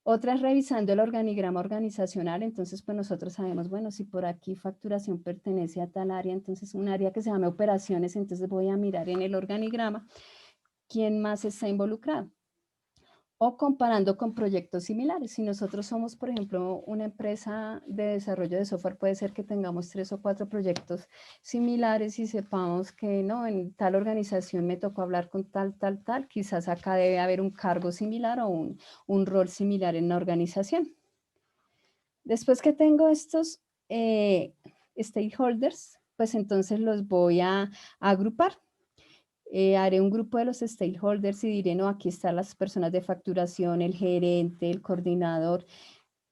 Otra es revisando el organigrama organizacional, entonces pues nosotros sabemos, bueno, si por aquí facturación pertenece a tal área, entonces un área que se llama operaciones, entonces voy a mirar en el organigrama quién más está involucrado. O comparando con proyectos similares. Si nosotros somos, por ejemplo, una empresa de desarrollo de software, puede ser que tengamos 3 o 4 proyectos similares y sepamos que no, en tal organización me tocó hablar con tal, quizás acá debe haber un cargo similar o un rol similar en la organización. Después que tengo estos stakeholders, pues entonces los voy a agrupar. Haré un grupo de los stakeholders y diré, no, aquí están las personas de facturación, el gerente, el coordinador,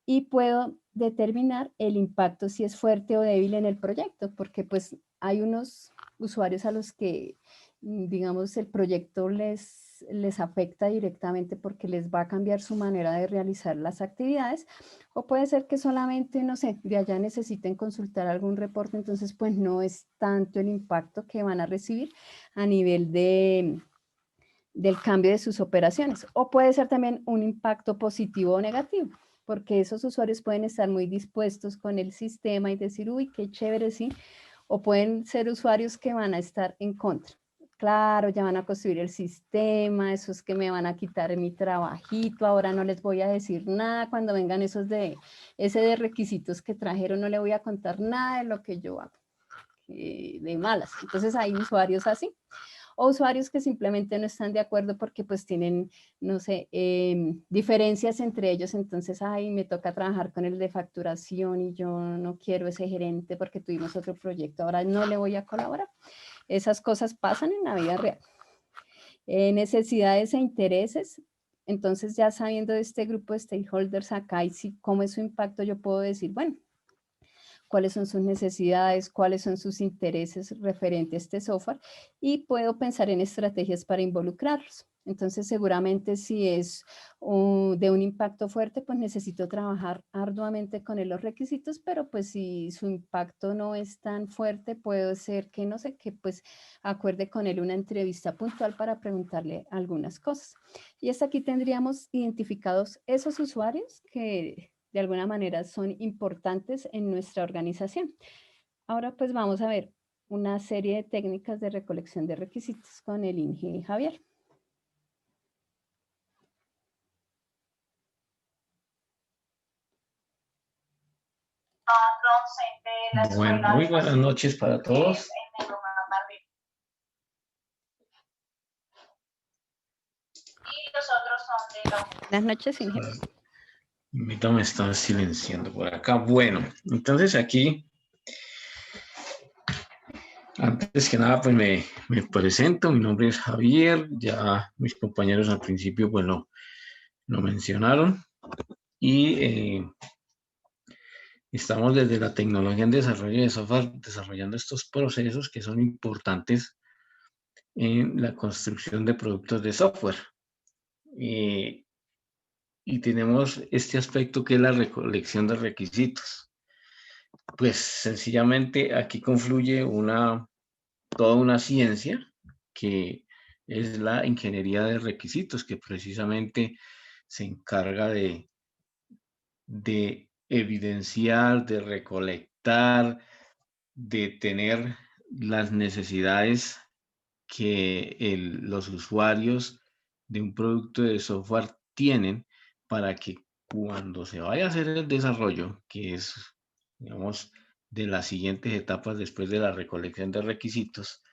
y puedo determinar el impacto si es fuerte o débil en el proyecto, porque pues hay unos usuarios a los que, digamos, el proyecto les afecta directamente porque les va a cambiar su manera de realizar las actividades, o puede ser que solamente, no sé, de allá necesiten consultar algún reporte, entonces pues no es tanto el impacto que van a recibir a nivel del cambio de sus operaciones, o puede ser también un impacto positivo o negativo, porque esos usuarios pueden estar muy dispuestos con el sistema y decir, uy, qué chévere, sí, o pueden ser usuarios que van a estar en contra. Claro, ya van a construir el sistema, esos que me van a quitar mi trabajito, ahora no les voy a decir nada, cuando vengan esos de requisitos que trajeron, no le voy a contar nada de lo que yo hago, de malas. Entonces hay usuarios así. O usuarios que simplemente no están de acuerdo porque pues tienen, no sé, diferencias entre ellos, entonces, ay, me toca trabajar con el de facturación y yo no quiero ese gerente porque tuvimos otro proyecto, ahora no le voy a colaborar. Esas cosas pasan en la vida real. Necesidades e intereses. Entonces, ya sabiendo de este grupo de stakeholders acá y si, cómo es su impacto, yo puedo decir, bueno, cuáles son sus necesidades, cuáles son sus intereses referente a este software y puedo pensar en estrategias para involucrarlos. Entonces, seguramente si es de un impacto fuerte, pues necesito trabajar arduamente con él los requisitos, pero pues si su impacto no es tan fuerte, puede ser que, no sé, que pues acuerde con él una entrevista puntual para preguntarle algunas cosas. Y hasta aquí tendríamos identificados esos usuarios que de alguna manera son importantes en nuestra organización. Ahora pues vamos a ver una serie de técnicas de recolección de requisitos con el Inge Javier. Bueno, muy buenas noches para todos. Buenas noches, Inge. Ahorita me están silenciando por acá. Bueno, entonces aquí, antes que nada, pues me presento. Mi nombre es Javier. Ya mis compañeros al principio, pues lo mencionaron. Y estamos desde la tecnología en desarrollo de software, desarrollando estos procesos que son importantes en la construcción de productos de software. y tenemos este aspecto que es la recolección de requisitos. Pues sencillamente aquí confluye toda una ciencia que es la ingeniería de requisitos, que precisamente se encarga de evidenciar, de recolectar, de tener las necesidades que los usuarios de un producto de software tienen para que cuando se vaya a hacer el desarrollo, que es, digamos, de las siguientes etapas después de la recolección de requisitos,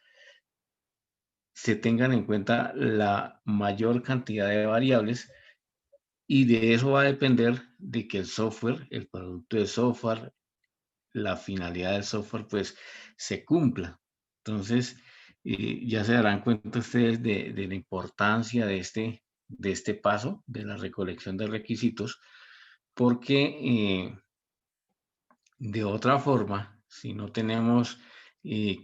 se tengan en cuenta la mayor cantidad de variables y de eso va a depender de que el software, el producto de software, la finalidad del software, pues se cumpla. Entonces, ya se darán cuenta ustedes de la importancia de este paso, de la recolección de requisitos, porque de otra forma, si no tenemos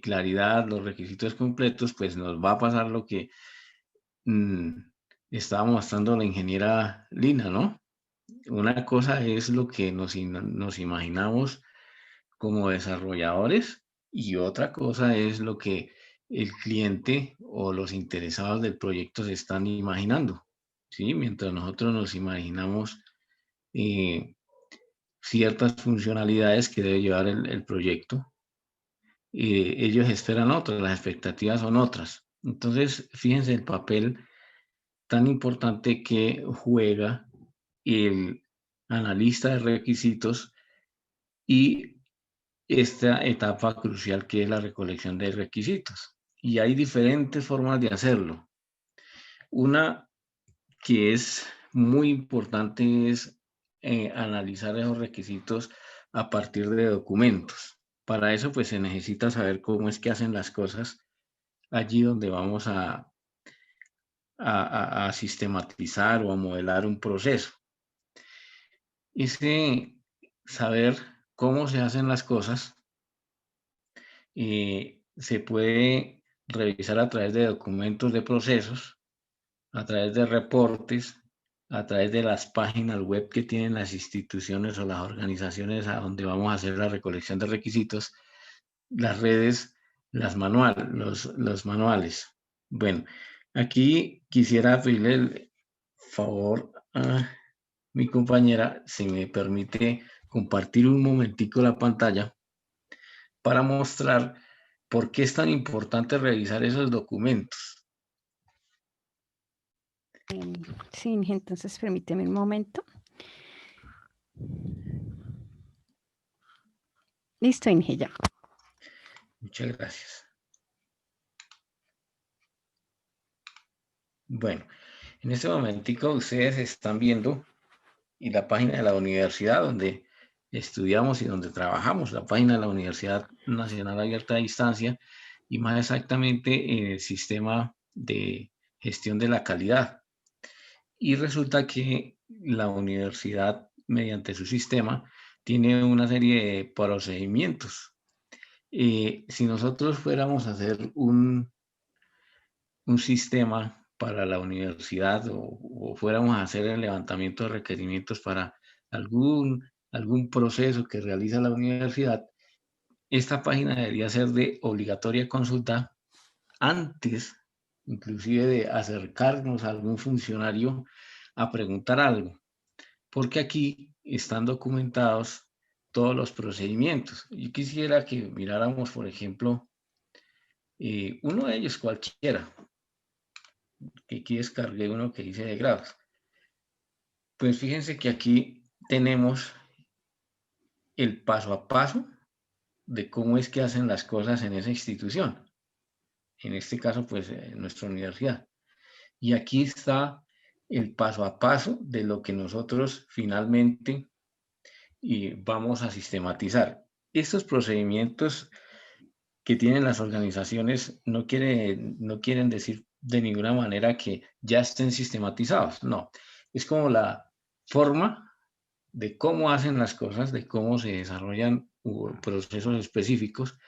claridad, los requisitos completos, pues nos va a pasar lo que estaba mostrando la ingeniera Lina, ¿no? Una cosa es lo que nos imaginamos como desarrolladores y otra cosa es lo que el cliente o los interesados del proyecto se están imaginando, ¿sí? Mientras nosotros nos imaginamos ciertas funcionalidades que debe llevar el proyecto, ellos esperan otras, las expectativas son otras. Entonces, fíjense el papel tan importante que juega el analista de requisitos y esta etapa crucial que es la recolección de requisitos. Y hay diferentes formas de hacerlo. Una que es muy importante es analizar esos requisitos a partir de documentos. Para eso, pues se necesita saber cómo es que hacen las cosas allí donde vamos a sistematizar o a modelar un proceso. Ese saber cómo se hacen las cosas se puede revisar a través de documentos de procesos, a través de reportes, a través de las páginas web que tienen las instituciones o las organizaciones a donde vamos a hacer la recolección de requisitos, las redes, los manuales. Bueno, aquí quisiera pedirle el favor a mi compañera, si me permite compartir un momentico la pantalla para mostrar por qué es tan importante revisar esos documentos. Sí, Inge, entonces permíteme un momento. Listo, Inge, ya. Muchas gracias. Bueno, en este momentico ustedes están viendo y la página de la universidad donde estudiamos y donde trabajamos, la página de la Universidad Nacional Abierta a Distancia y más exactamente en el sistema de gestión de la calidad. Y resulta que la universidad, mediante su sistema, tiene una serie de procedimientos. Si nosotros fuéramos a hacer un sistema para la universidad o fuéramos a hacer el levantamiento de requerimientos para algún proceso que realiza la universidad, esta página debería ser de obligatoria consulta antes, inclusive de acercarnos a algún funcionario a preguntar algo, porque aquí están documentados todos los procedimientos. Yo quisiera que miráramos, por ejemplo, uno de ellos cualquiera, que aquí descargué uno que dice de grados. Pues fíjense que aquí tenemos el paso a paso de cómo es que hacen las cosas en esa institución. En este caso, pues, en nuestra universidad. Y aquí está el paso a paso de lo que nosotros finalmente vamos a sistematizar. Estos procedimientos que tienen las organizaciones no quieren decir de ninguna manera que ya estén sistematizados, no. Es como la forma de cómo hacen las cosas, de cómo se desarrollan procesos específicos.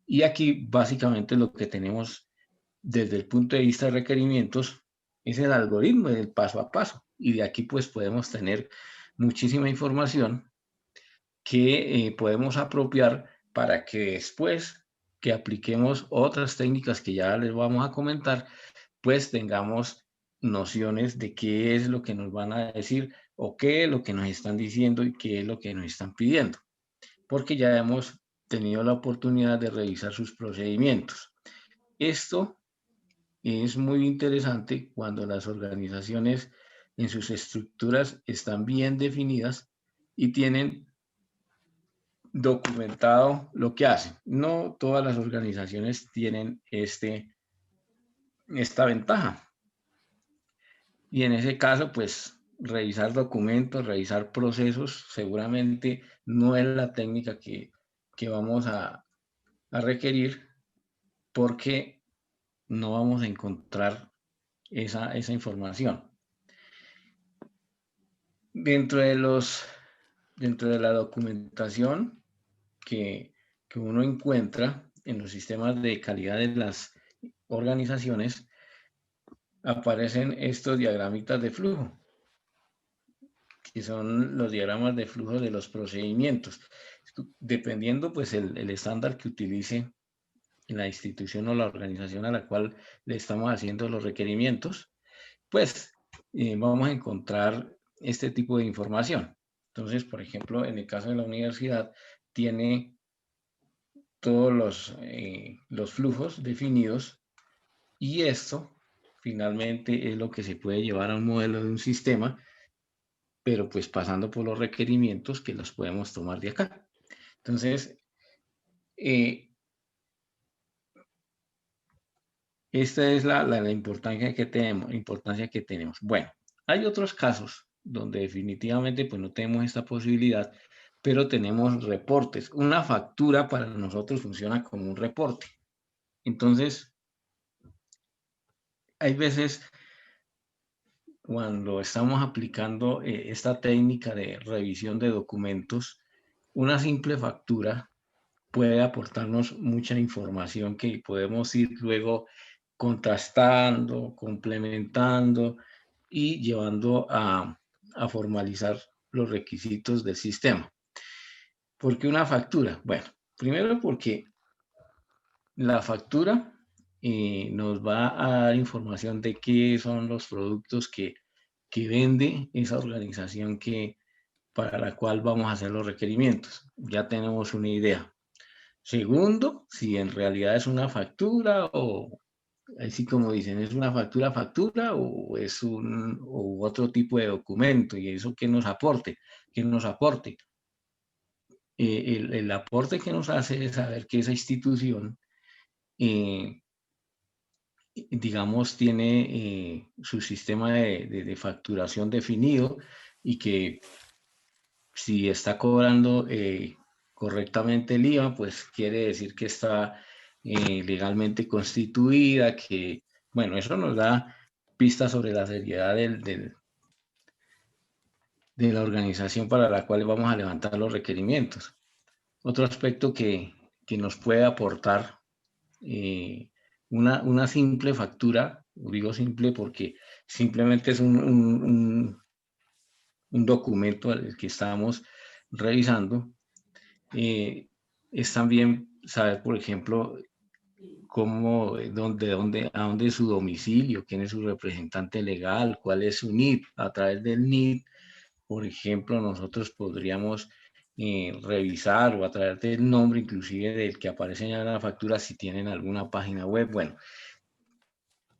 Y aquí básicamente lo que tenemos desde el punto de vista de requerimientos es el algoritmo del paso a paso. y de aquí pues podemos tener muchísima información que podemos apropiar para que después que apliquemos otras técnicas que ya les vamos a comentar, pues tengamos nociones de qué es lo que nos van a decir o qué es lo que nos están diciendo y qué es lo que nos están pidiendo, porque ya hemos tenido la oportunidad de revisar sus procedimientos. Esto es muy interesante cuando las organizaciones en sus estructuras están bien definidas y tienen documentado lo que hacen. No todas las organizaciones tienen esta ventaja. Y en ese caso, pues revisar documentos, revisar procesos, seguramente no es la técnica que vamos a requerir, porque no vamos a encontrar esa información. Dentro de la documentación que uno encuentra en los sistemas de calidad de las organizaciones, aparecen estos diagramitas de flujo, que son los diagramas de flujo de los procedimientos. Dependiendo pues el estándar que utilice la institución o la organización a la cual le estamos haciendo los requerimientos, pues vamos a encontrar este tipo de información. Entonces, por ejemplo, en el caso de la universidad, tiene todos los flujos definidos, y esto finalmente es lo que se puede llevar a un modelo de un sistema, pero pues pasando por los requerimientos que los podemos tomar de acá. Entonces, esta es la importancia que tenemos. Bueno, hay otros casos donde definitivamente pues no tenemos esta posibilidad, pero tenemos reportes. Una factura para nosotros funciona como un reporte. Entonces, hay veces cuando estamos aplicando esta técnica de revisión de documentos, una simple factura puede aportarnos mucha información que podemos ir luego contrastando, complementando y llevando a formalizar los requisitos del sistema. ¿Por qué una factura? Bueno, primero porque la factura nos va a dar información de qué son los productos que vende esa organización para la cual vamos a hacer los requerimientos. Ya tenemos una idea. Segundo, si en realidad es una factura, o así como dicen, es una factura o es u otro tipo de documento, y eso que nos aporte. El aporte que nos hace es saber que esa institución digamos, tiene su sistema de facturación definido, y que si está cobrando correctamente el IVA, pues quiere decir que está legalmente constituida, que, bueno, eso nos da pistas sobre la seriedad de la organización para la cual vamos a levantar los requerimientos. Otro aspecto que nos puede aportar una simple factura, digo simple porque simplemente es un documento al que estamos revisando, es también saber, por ejemplo, a dónde es su domicilio, quién es su representante legal, cuál es su NID. A través del NID, por ejemplo, nosotros podríamos revisar, o a través del nombre inclusive del que aparece en la factura, si tienen alguna página web. Bueno,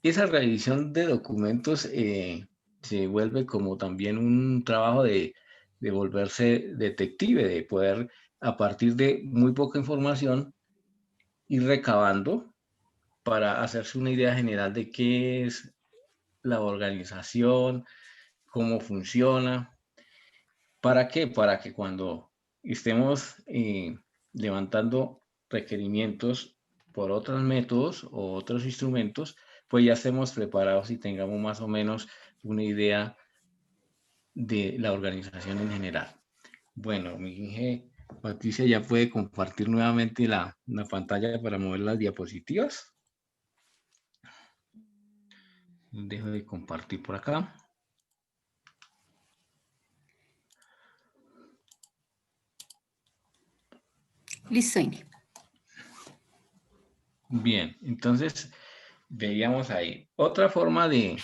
esa revisión de documentos se vuelve como también un trabajo de volverse detective, de poder, a partir de muy poca información, ir recabando para hacerse una idea general de qué es la organización, cómo funciona. ¿Para qué? Para que cuando estemos levantando requerimientos por otros métodos o otros instrumentos, pues ya estemos preparados y tengamos más o menos una idea de la organización en general. Bueno, mi hija Patricia ya puede compartir nuevamente la pantalla para mover las diapositivas. Dejo de compartir por acá. Listo, Ine. Bien, entonces veíamos ahí. Otra forma de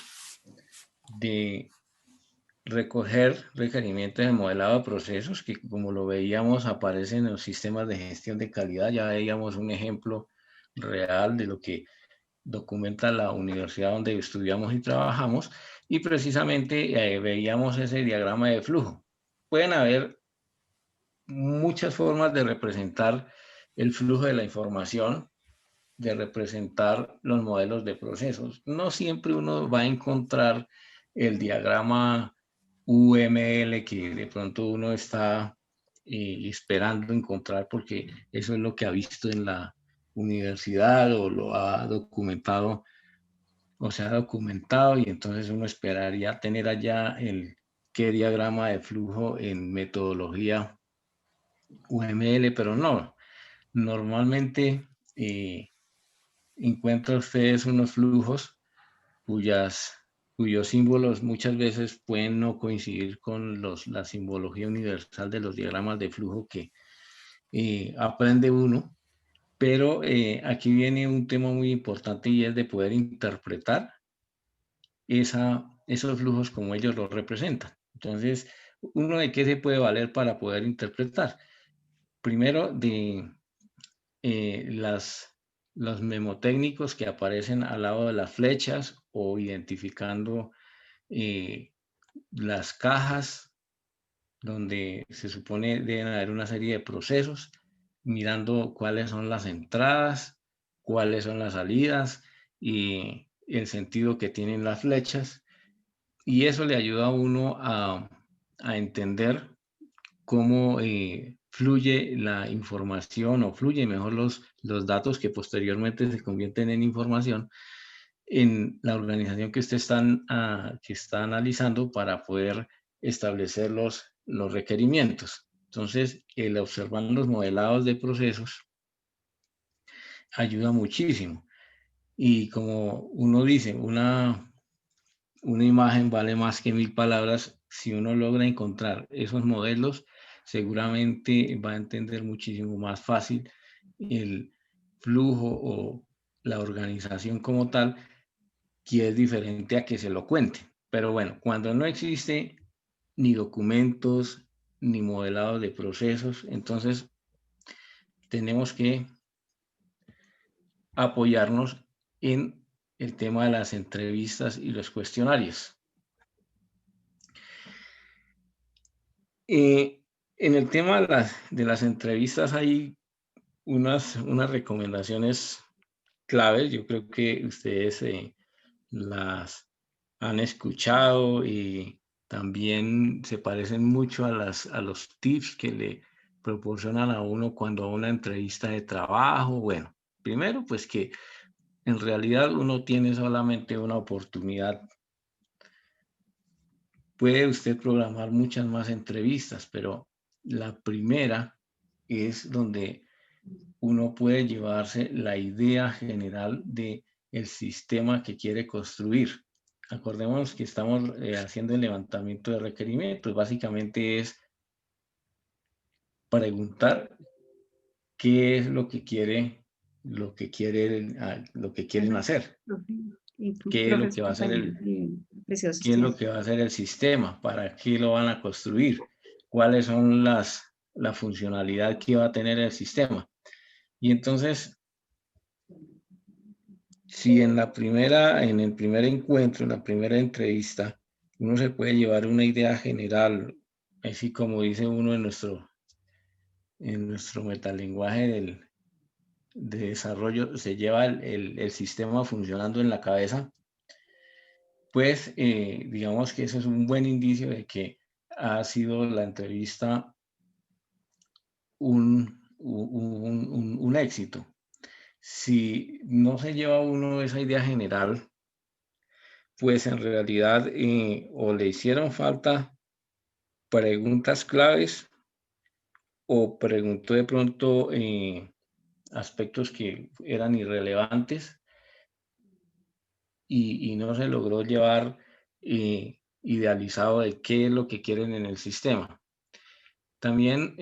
recoger requerimientos de modelado de procesos, que como lo veíamos aparecen en los sistemas de gestión de calidad. Ya veíamos un ejemplo real de lo que documenta la universidad donde estudiamos y trabajamos, y precisamente veíamos ese diagrama de flujo. Pueden haber muchas formas de representar el flujo de la información, de representar los modelos de procesos. No siempre uno va a encontrar el diagrama UML que de pronto uno está esperando encontrar, porque eso es lo que ha visto en la universidad o lo ha documentado o se ha documentado, y entonces uno esperaría tener allá el qué diagrama de flujo en metodología UML, pero no. Normalmente encuentra ustedes unos flujos cuyos símbolos muchas veces pueden no coincidir con la simbología universal de los diagramas de flujo que aprende uno, pero aquí viene un tema muy importante, y es de poder interpretar esos flujos como ellos los representan. Entonces, ¿uno de qué se puede valer para poder interpretar? Primero, de los memotécnicos que aparecen al lado de las flechas, o identificando las cajas donde se supone deben haber una serie de procesos, mirando cuáles son las entradas, cuáles son las salidas y el sentido que tienen las flechas. Y eso le ayuda a uno a entender cómo fluye la información, o fluye mejor los datos que posteriormente se convierten en información en la organización que usted que está analizando, para poder establecer los requerimientos. Entonces, el observar los modelados de procesos ayuda muchísimo. Y como uno dice, una imagen vale más que 1000 palabras. Si uno logra encontrar esos modelos, seguramente va a entender muchísimo más fácil el flujo o la organización como tal, que es diferente a que se lo cuente. Pero bueno, cuando no existe ni documentos ni modelados de procesos, entonces tenemos que apoyarnos en el tema de las entrevistas y los cuestionarios. En el tema de las entrevistas hay unas recomendaciones claves. Yo creo que ustedes las han escuchado, y también se parecen mucho a los tips que le proporcionan a uno cuando a una entrevista de trabajo. Bueno, primero, pues que en realidad uno tiene solamente una oportunidad. Puede usted programar muchas más entrevistas, pero la primera es donde uno puede llevarse la idea general de el sistema que quiere construir. Acordémonos que estamos haciendo el levantamiento de requerimientos. Básicamente es preguntar qué es lo que quieren hacer, qué es lo que va a hacer qué es lo que va a hacer el sistema, para qué lo van a construir, cuáles son la funcionalidad que va a tener el sistema. Y entonces, si en el primer encuentro, en la primera entrevista, uno se puede llevar una idea general, así como dice uno en nuestro metalenguaje de desarrollo, se lleva el sistema funcionando en la cabeza, pues digamos que eso es un buen indicio de que ha sido la entrevista un éxito. Si no se lleva uno esa idea general, pues en realidad o le hicieron falta preguntas claves, o preguntó de pronto aspectos que eran irrelevantes, y no se logró llevar idealizado de qué es lo que quieren en el sistema. También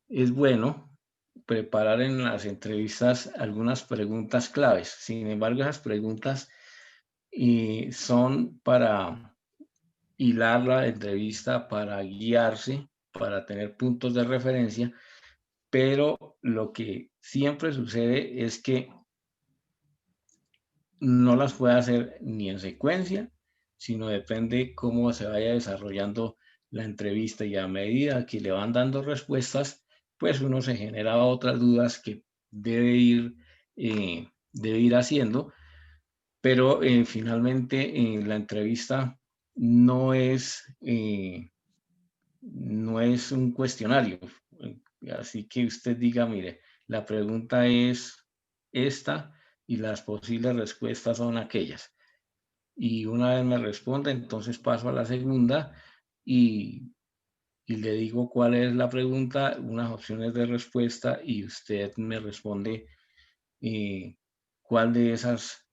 es bueno preparar en las entrevistas algunas preguntas claves. Sin embargo, esas preguntas son para hilar la entrevista, para guiarse, para tener puntos de referencia, pero lo que siempre sucede es que no las puede hacer ni en secuencia, sino depende cómo se vaya desarrollando la entrevista, y a medida que le van dando respuestas, pues uno se genera otras dudas que debe ir haciendo, pero finalmente la entrevista no es, no es un cuestionario. Así que usted diga, mire, la pregunta es esta y las posibles respuestas son aquellas. Y una vez me responde, entonces paso a la segunda y, y le digo cuál es la pregunta, unas opciones de respuesta, y usted me responde cuál de esas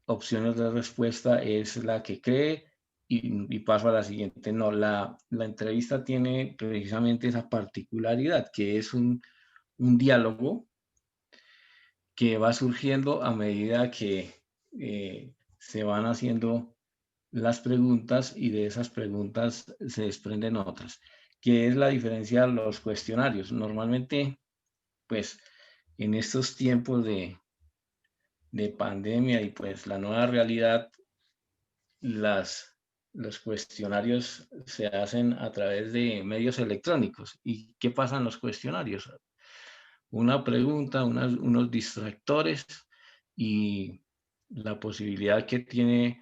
opciones de respuesta es la que cree, y paso a la siguiente. No, la entrevista tiene precisamente esa particularidad, que es un diálogo que va surgiendo a medida que se van haciendo las preguntas, y de esas preguntas se desprenden otras. ¿Qué es la diferencia de los cuestionarios? Normalmente, pues, en estos tiempos de pandemia y pues la nueva realidad, los cuestionarios se hacen a través de medios electrónicos. ¿Y qué pasa en los cuestionarios? Una pregunta, unos distractores, y la posibilidad que tiene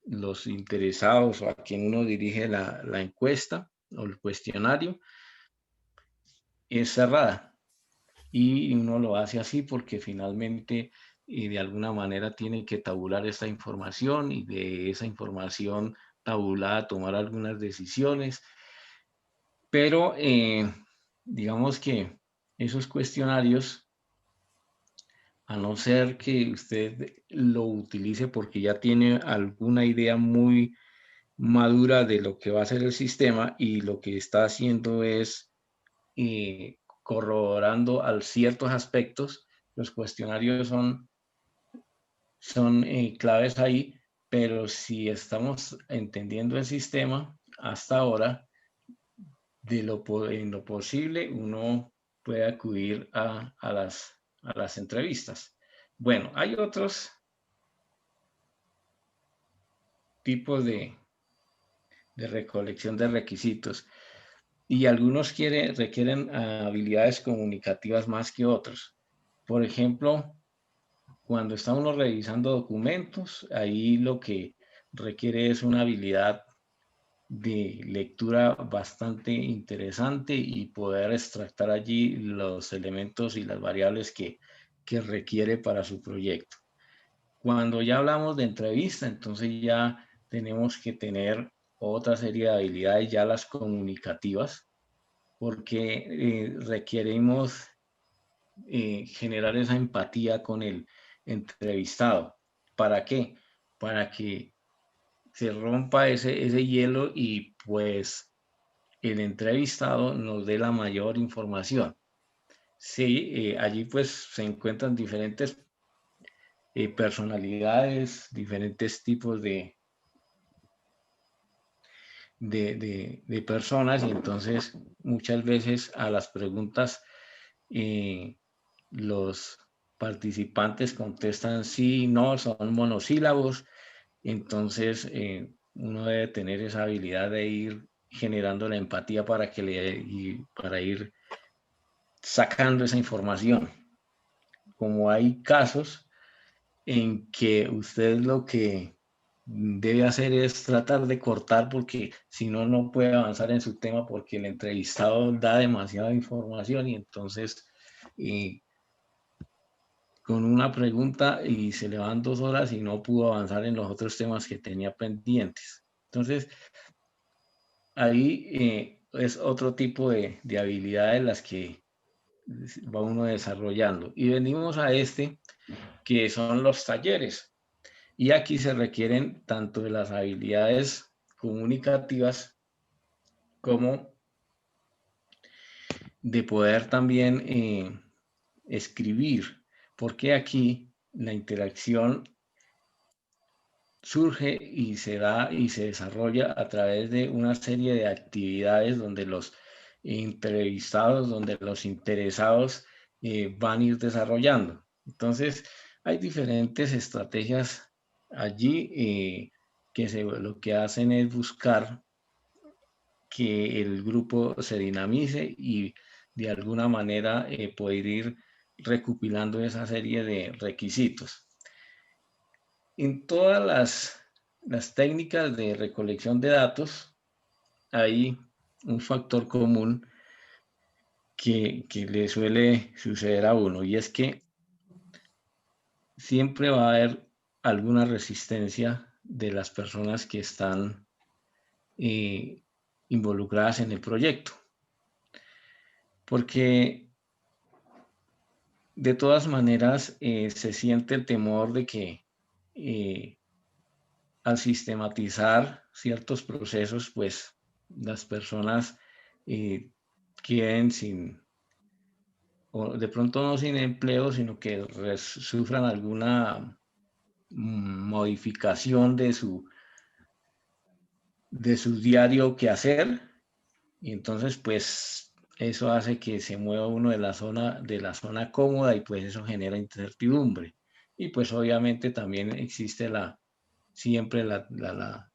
los interesados, o a quien uno dirige la encuesta o el cuestionario, es cerrada. Y uno lo hace así porque finalmente de alguna manera tiene que tabular esta información, y de esa información tabulada tomar algunas decisiones. Pero digamos que esos cuestionarios, a no ser que usted lo utilice porque ya tiene alguna idea muy madura de lo que va a ser el sistema, y lo que está haciendo es corroborando a ciertos aspectos, los cuestionarios son claves ahí. Pero si estamos entendiendo el sistema hasta ahora, en lo posible, uno puede acudir a las entrevistas. Bueno, hay otros tipos de recolección de requisitos, y algunos requieren habilidades comunicativas más que otros. Por ejemplo, cuando está uno revisando documentos, ahí lo que requiere es una habilidad de lectura bastante interesante, y poder extractar allí los elementos y las variables que requiere para su proyecto. Cuando ya hablamos de entrevista, entonces ya tenemos que tener otra serie de habilidades, ya las comunicativas, porque requerimos generar esa empatía con el entrevistado. ¿Para qué? Para que se rompa ese hielo, y pues el entrevistado nos dé la mayor información. Sí, allí pues se encuentran diferentes personalidades, diferentes tipos de personas, y entonces muchas veces a las preguntas los participantes contestan sí, no, son monosílabos. Entonces uno debe tener esa habilidad de ir generando la empatía para ir sacando esa información. Como hay casos en que usted lo que debe hacer es tratar de cortar, porque si no, no puede avanzar en su tema, porque el entrevistado da demasiada información, y entonces con una pregunta y se le van 2 horas y no pudo avanzar en los otros temas que tenía pendientes. Entonces, ahí es otro tipo de habilidades las que va uno desarrollando. Y venimos a que son los talleres. Y aquí se requieren tanto de las habilidades comunicativas como de poder también escribir, porque aquí la interacción surge y se da y se desarrolla a través de una serie de actividades donde los entrevistados, donde los interesados van a ir desarrollando. Entonces, hay diferentes estrategias allí que lo que hacen es buscar que el grupo se dinamice y de alguna manera poder ir recopilando esa serie de requisitos. En todas las técnicas de recolección de datos hay un factor común que le suele suceder a uno, y es que siempre va a haber alguna resistencia de las personas que están involucradas en el proyecto, porque de todas maneras se siente el temor de que al sistematizar ciertos procesos, pues las personas queden sin, o de pronto no sin empleo, sino que sufran alguna modificación de su diario quehacer, y entonces pues eso hace que se mueva uno de la zona cómoda, y pues eso genera incertidumbre. Y pues obviamente también existe siempre la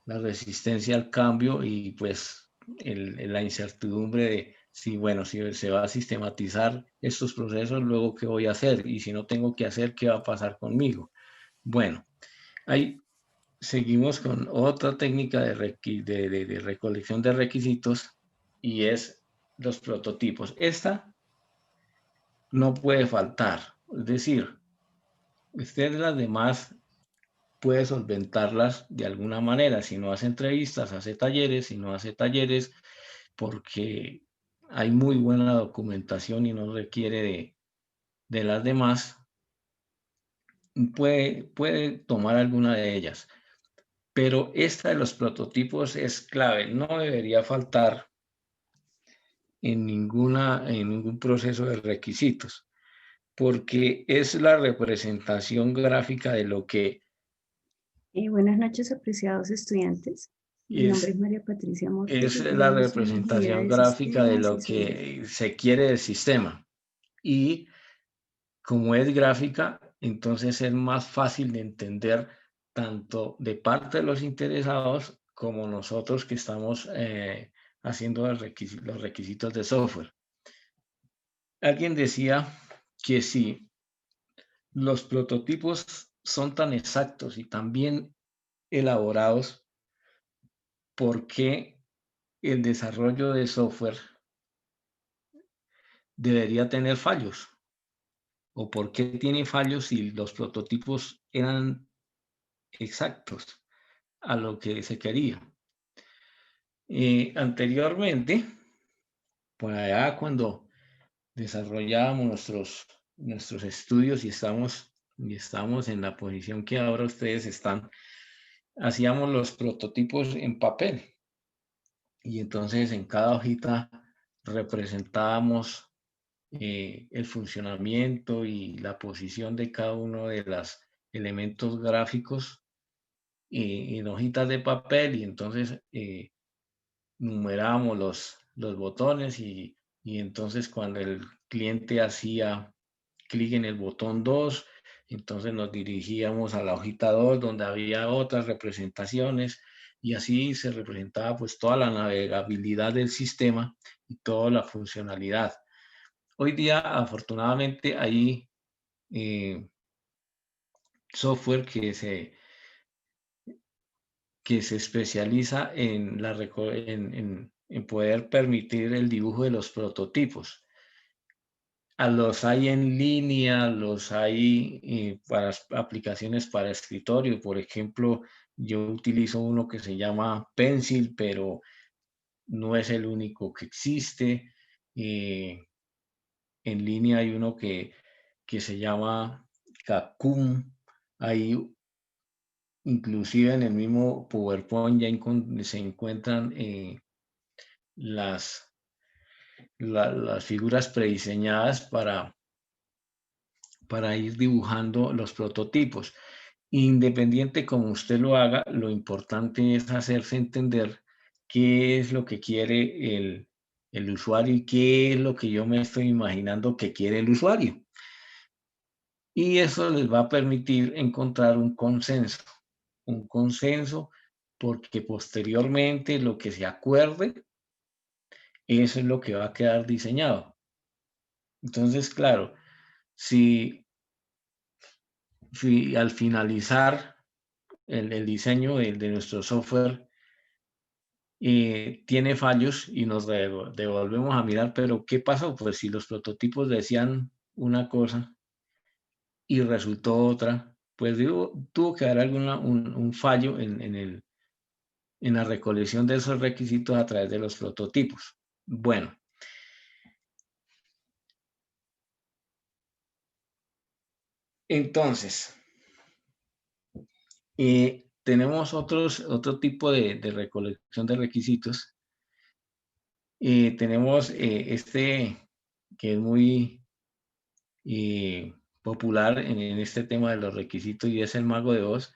resistencia al cambio, y pues la incertidumbre de si, bueno, si se va a sistematizar estos procesos, luego qué voy a hacer, y si no tengo que hacer, qué va a pasar conmigo. Bueno, ahí seguimos con otra técnica de recolección de requisitos, y es los prototipos. Esta no puede faltar, es decir, usted las demás puede solventarlas de alguna manera. Si no hace entrevistas, hace talleres. Si no hace talleres, porque hay muy buena documentación y no requiere de las demás, puede tomar alguna de ellas. Pero esta de los prototipos es clave, no debería faltar en ningún proceso de requisitos, porque es la representación gráfica de lo que Buenas noches, apreciados estudiantes. Mi nombre es es María Patricia es Mortes, la estudiante de Ingeniería representación de gráfica de Sistemas y lo soy... que se quiere del sistema. Y como es gráfica, entonces es más fácil de entender tanto de parte de los interesados como nosotros que estamos haciendo los requisitos de software. Alguien decía que si los prototipos son tan exactos y tan bien elaborados, ¿por qué el desarrollo de software debería tener fallos? ¿O por qué tiene fallos si los prototipos eran exactos a lo que se quería? Anteriormente, por allá cuando desarrollábamos nuestros estudios y estamos en la posición que ahora ustedes están, hacíamos los prototipos en papel, y entonces en cada hojita representábamos el funcionamiento y la posición de cada uno de los elementos gráficos en hojitas de papel, y entonces numerábamos los botones, y entonces cuando el cliente hacía clic en el botón 2, entonces nos dirigíamos a la hojita 2 donde había otras representaciones, y así se representaba pues toda la navegabilidad del sistema y toda la funcionalidad. Hoy día, afortunadamente, hay software que se especializa en poder permitir el dibujo de los prototipos. Los hay en línea, los hay para aplicaciones para escritorio. Por ejemplo, yo utilizo uno que se llama Pencil, pero no es el único que existe. En línea hay uno que se llama Kakum. Hay inclusive en el mismo PowerPoint ya se encuentran las las figuras prediseñadas para ir dibujando los prototipos. Independiente como usted lo haga, lo importante es hacerse entender qué es lo que quiere el usuario y qué es lo que yo me estoy imaginando que quiere el usuario. Y eso les va a permitir encontrar un consenso porque posteriormente lo que se acuerde, eso es lo que va a quedar diseñado. Entonces, claro, si al finalizar el diseño de nuestro software tiene fallos y nos devolvemos a mirar, pero ¿qué pasó? Pues si los prototipos decían una cosa y resultó otra, pues tuvo que haber un fallo en la recolección de esos requisitos a través de los prototipos. Bueno. Entonces, tenemos otro tipo de recolección de requisitos. Tenemos este que es muy popular en este tema de los requisitos y es el Mago de Oz,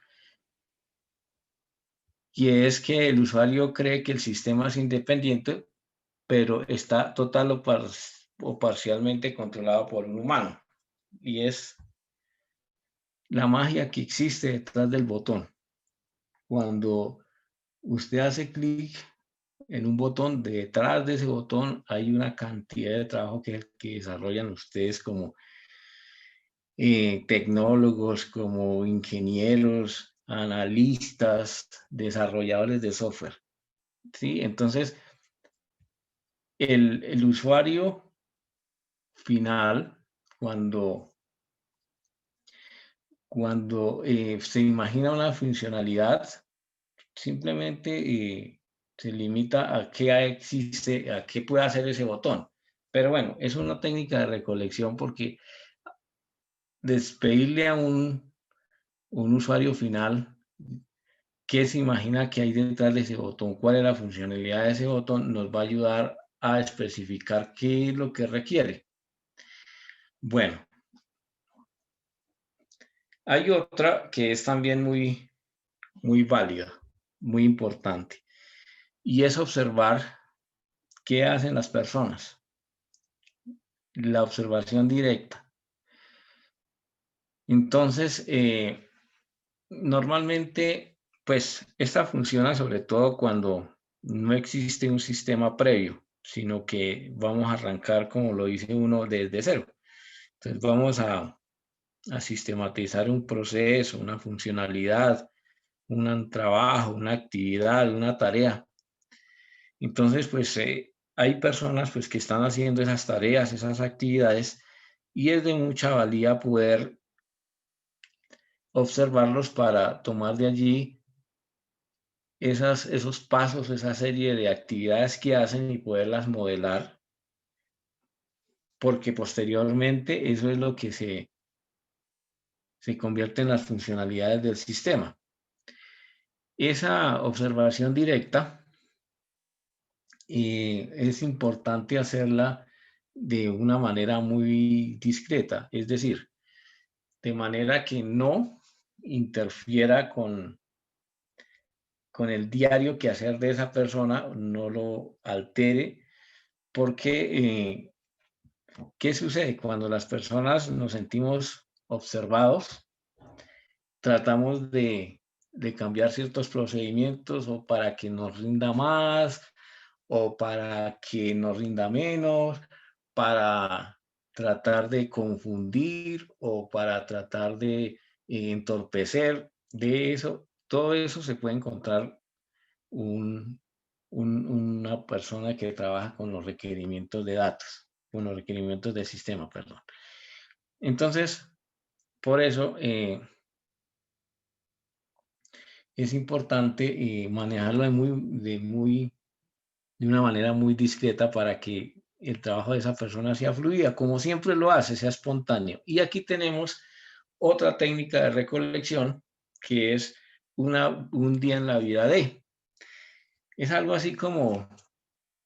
y es que el usuario cree que el sistema es independiente, pero está total o parcialmente controlado por un humano. Y es la magia que existe detrás del botón. Cuando usted hace clic en un botón, detrás de ese botón hay una cantidad de trabajo que desarrollan ustedes como tecnólogos, como ingenieros, analistas, desarrolladores de software. ¿Sí? Entonces, el usuario final, cuando se imagina una funcionalidad, simplemente se limita a qué existe, a qué puede hacer ese botón. Pero bueno, es una técnica de recolección porque despedirle a un usuario final qué se imagina que hay detrás de ese botón, cuál es la funcionalidad de ese botón, nos va a ayudar a especificar qué es lo que requiere. Bueno, hay otra que es también muy válida, muy importante, y es observar qué hacen las personas. La observación directa. Entonces, normalmente, pues, esta funciona sobre todo cuando no existe un sistema previo, sino que vamos a arrancar, como lo dice uno, desde cero. Entonces, vamos a sistematizar un proceso, una funcionalidad, un trabajo, una actividad, una tarea. Entonces, pues, hay personas pues, que están haciendo esas tareas, esas actividades, y es de mucha valía poder observarlos para tomar de allí esos pasos, esa serie de actividades que hacen y poderlas modelar, porque posteriormente eso es lo que se convierte en las funcionalidades del sistema. Esa observación directa es importante hacerla de una manera muy discreta, es decir, de manera que no interfiera con el diario quehacer de esa persona, no lo altere, porque ¿qué sucede? Cuando las personas nos sentimos observados, tratamos de cambiar ciertos procedimientos o para que nos rinda más o para que nos rinda menos, para tratar de confundir o para tratar de entorpecer de eso. Todo eso se puede encontrar una persona que trabaja con los requerimientos de datos, con los requerimientos del sistema, perdón. Entonces, por eso es importante manejarlo de una manera muy discreta para que el trabajo de esa persona sea fluida, como siempre lo hace, sea espontáneo. Y aquí tenemos otra técnica de recolección que es un día en la vida de. Es algo así como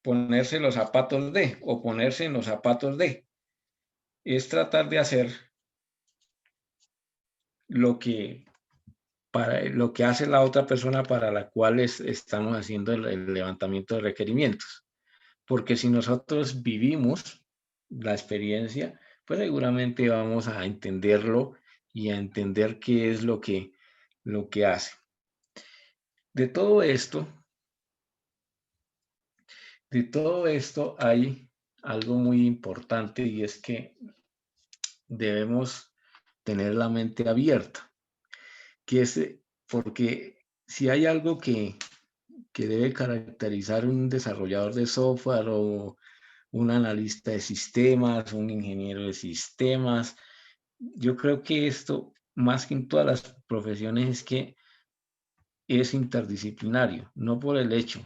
ponerse los zapatos de, o ponerse en los zapatos de. Es tratar de hacer lo que hace la otra persona para la cual estamos haciendo el levantamiento de requerimientos. Porque si nosotros vivimos la experiencia, pues seguramente vamos a entenderlo y a entender qué es lo que hace. De todo esto hay algo muy importante, y es que debemos tener la mente abierta, porque si hay algo que debe caracterizar un desarrollador de software o un analista de sistemas, un ingeniero de sistemas, yo creo que esto, más que en todas las profesiones, es que es interdisciplinario, no por el hecho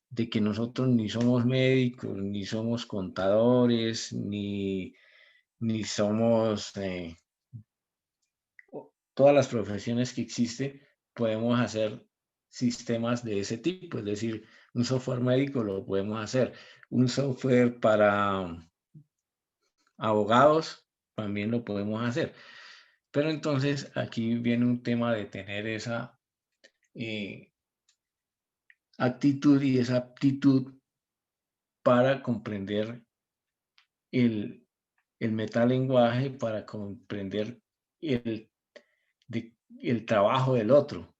de que nosotros ni somos médicos, ni somos contadores, ni somos todas las profesiones que existen, podemos hacer sistemas de ese tipo, es decir, un software médico lo podemos hacer, un software para abogados también lo podemos hacer. Pero entonces aquí viene un tema de tener esa actitud y esa aptitud para comprender el metalenguaje, para comprender el trabajo del otro.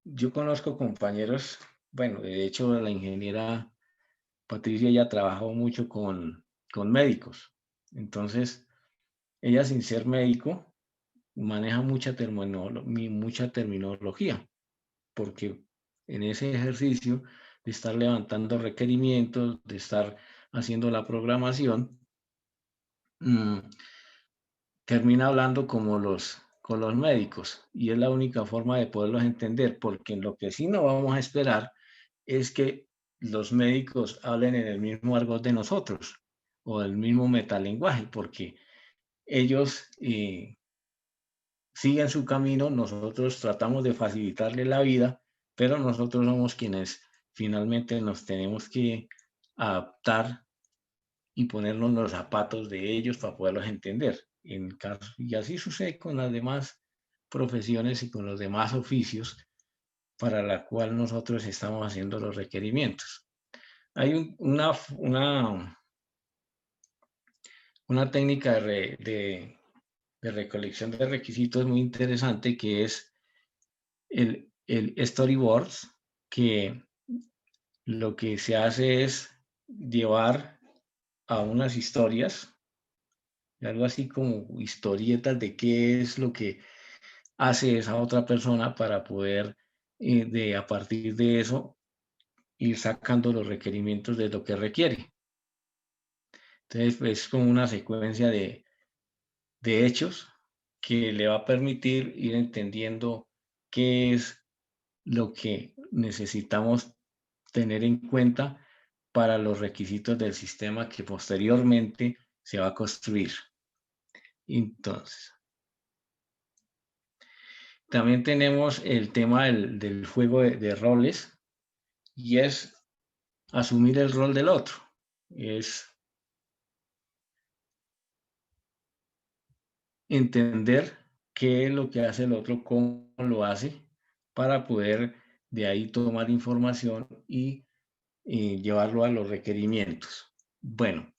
Yo conozco compañeros, bueno, de hecho la ingeniera Patricia ya trabajó mucho con médicos. Entonces, ella, sin ser médico, maneja mucha terminología, porque en ese ejercicio de estar levantando requerimientos, de estar haciendo la programación, termina hablando con los médicos, y es la única forma de poderlos entender, porque lo que sí no vamos a esperar es que los médicos hablen en el mismo argot de nosotros o el mismo metalenguaje, porque ellos siguen su camino, nosotros tratamos de facilitarle la vida, pero nosotros somos quienes finalmente nos tenemos que adaptar y ponernos los zapatos de ellos para poderlos entender. Y así sucede con las demás profesiones y con los demás oficios para la cual nosotros estamos haciendo los requerimientos. Hay una técnica de recolección de requisitos muy interesante, que es el storyboards, que lo que se hace es llevar a unas historias, algo así como historietas de qué es lo que hace esa otra persona, para poder a partir de eso ir sacando los requerimientos de lo que requiere. Entonces, pues, es como una secuencia de hechos que le va a permitir ir entendiendo qué es lo que necesitamos tener en cuenta para los requisitos del sistema que posteriormente se va a construir. Entonces, también tenemos el tema del juego de roles, y es asumir el rol del otro. Es entender qué es lo que hace el otro, cómo lo hace, para poder de ahí tomar información y llevarlo a los requerimientos. Bueno,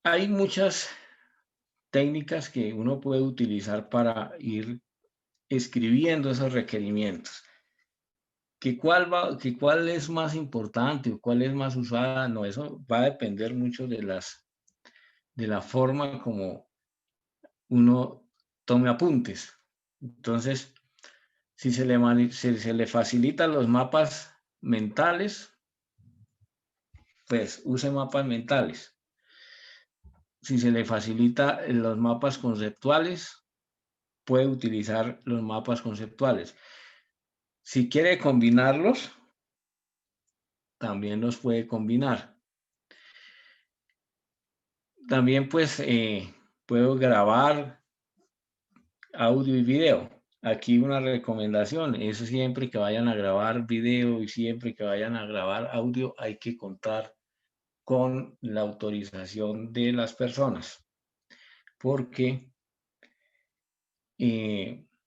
hay muchas técnicas que uno puede utilizar para ir escribiendo esos requerimientos. ¿Que cuál es más importante o cuál es más usada? No, eso va a depender mucho de la forma como uno tome apuntes. Entonces, si se le facilitan los mapas mentales, pues use mapas mentales. Si se le facilita los mapas conceptuales, puede utilizar los mapas conceptuales. Si quiere combinarlos, también los puede combinar. También, pues, puedo grabar audio y video. aquí una recomendación es siempre que vayan a grabar video y siempre que vayan a grabar audio hay que contar con la autorización de las personas, porque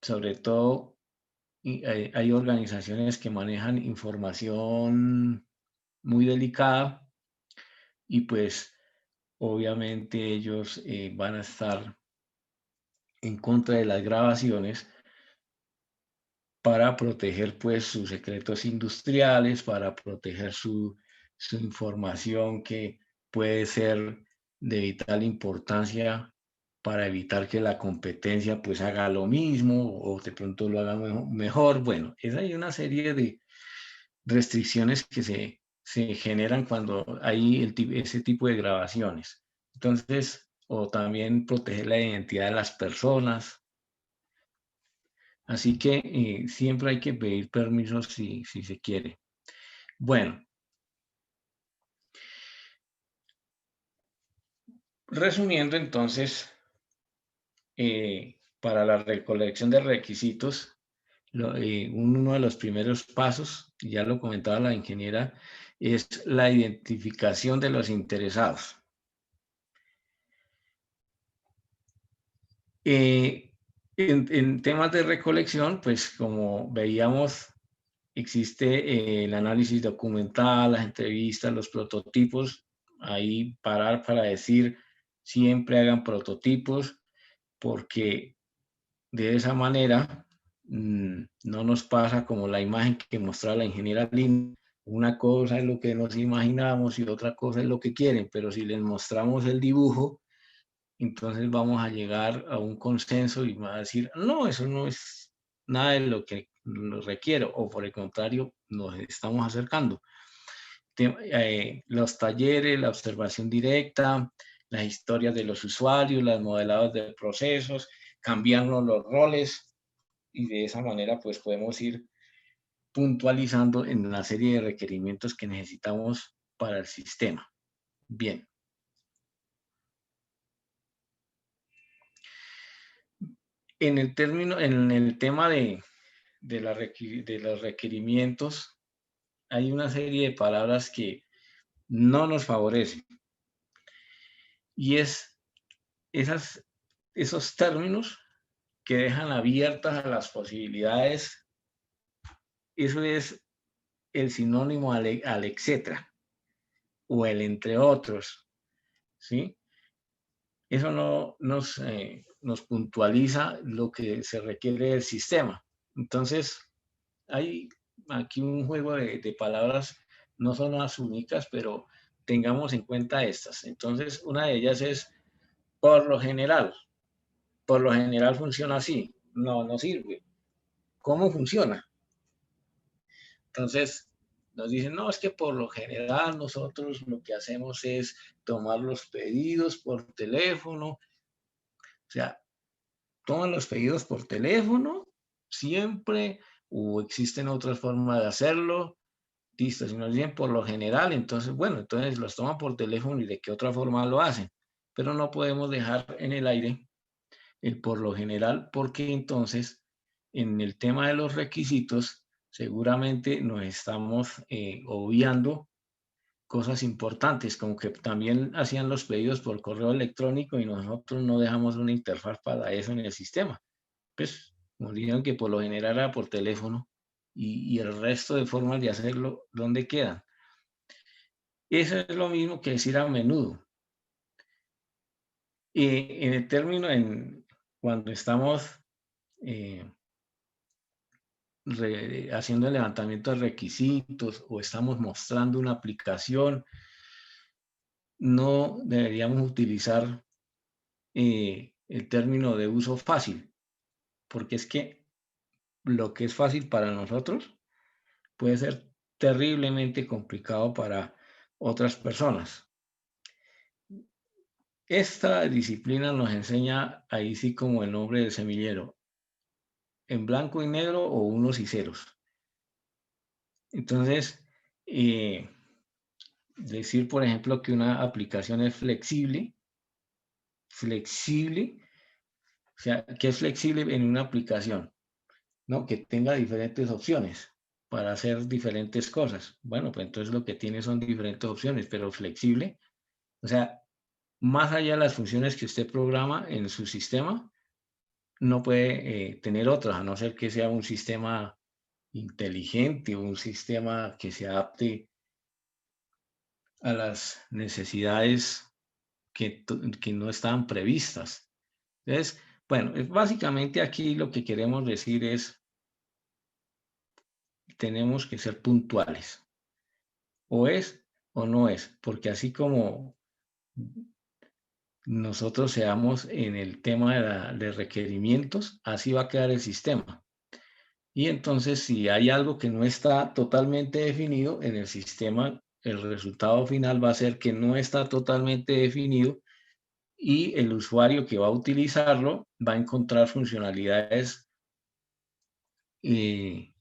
sobre todo hay organizaciones que manejan información muy delicada y pues obviamente ellos van a estar en contra de las grabaciones para proteger pues sus secretos industriales, para proteger su información que puede ser de vital importancia para evitar que la competencia pues haga lo mismo o de pronto lo haga mejor. Bueno, hay una serie de restricciones que se generan cuando hay ese tipo de grabaciones. Entonces, o también proteger la identidad de las personas. Así que siempre hay que pedir permiso si se quiere. Bueno, resumiendo entonces, para la recolección de requisitos, uno de los primeros pasos, ya lo comentaba la ingeniera, es la identificación de los interesados. En temas de recolección, pues como veíamos, existe el análisis documental, las entrevistas, los prototipos. Ahí parar para decir, siempre hagan prototipos, porque de esa manera no nos pasa como la imagen que mostraba la ingeniera Lina. Una cosa es lo que nos imaginamos y otra cosa es lo que quieren, pero si les mostramos el dibujo, entonces vamos a llegar a un consenso y va a decir, no, eso no es nada de lo que lo requiero, o por el contrario, nos estamos acercando. Los talleres, la observación directa, las historias de los usuarios, los modelados de procesos, cambiarnos los roles, y de esa manera pues podemos ir puntualizando en una serie de requerimientos que necesitamos para el sistema. Bien. En el tema de los requerimientos, hay una serie de palabras que no nos favorecen. Y es esos términos que dejan abiertas a las posibilidades. Eso es el sinónimo al etcétera o el entre otros, ¿sí? Eso no nos puntualiza lo que se requiere del sistema. Entonces, hay aquí un juego de palabras, no son las únicas, pero tengamos en cuenta estas. Entonces, una de ellas es por lo general. Por lo general funciona así. No sirve. ¿Cómo funciona? Entonces, nos dicen, no, es que por lo general nosotros lo que hacemos es tomar los pedidos por teléfono. O sea, toman los pedidos por teléfono siempre, o existen otras formas de hacerlo. Listo, si nos dicen por lo general, entonces, bueno, entonces los toman por teléfono y de qué otra forma lo hacen. Pero no podemos dejar en el aire el por lo general, porque entonces en el tema de los requisitos seguramente nos estamos obviando cosas importantes, como que también hacían los pedidos por correo electrónico y nosotros no dejamos una interfaz para eso en el sistema. Pues nos dijeron que por lo general era por teléfono y el resto de formas de hacerlo, ¿dónde quedan? Eso es lo mismo que decir a menudo. En el término, cuando estamos haciendo el levantamiento de requisitos o estamos mostrando una aplicación, no deberíamos utilizar el término de uso fácil, porque es que lo que es fácil para nosotros puede ser terriblemente complicado para otras personas. Esta disciplina nos enseña ahí sí como el nombre del semillero, en blanco y negro o unos y ceros. Entonces, decir, por ejemplo, que una aplicación es flexible, o sea, ¿qué es flexible en una aplicación? ¿no? Que tenga diferentes opciones para hacer diferentes cosas. Bueno, pues entonces lo que tiene son diferentes opciones, pero flexible. O sea, más allá de las funciones que usted programa en su sistema, no puede tener otras, a no ser que sea un sistema inteligente o un sistema que se adapte a las necesidades que no estaban previstas. Entonces, bueno, básicamente aquí lo que queremos decir es, tenemos que ser puntuales. O es o no es, porque así como nosotros seamos en el tema de requerimientos, así va a quedar el sistema. Y entonces, si hay algo que no está totalmente definido en el sistema, el resultado final va a ser que no está totalmente definido y el usuario que va a utilizarlo va a encontrar funcionalidades que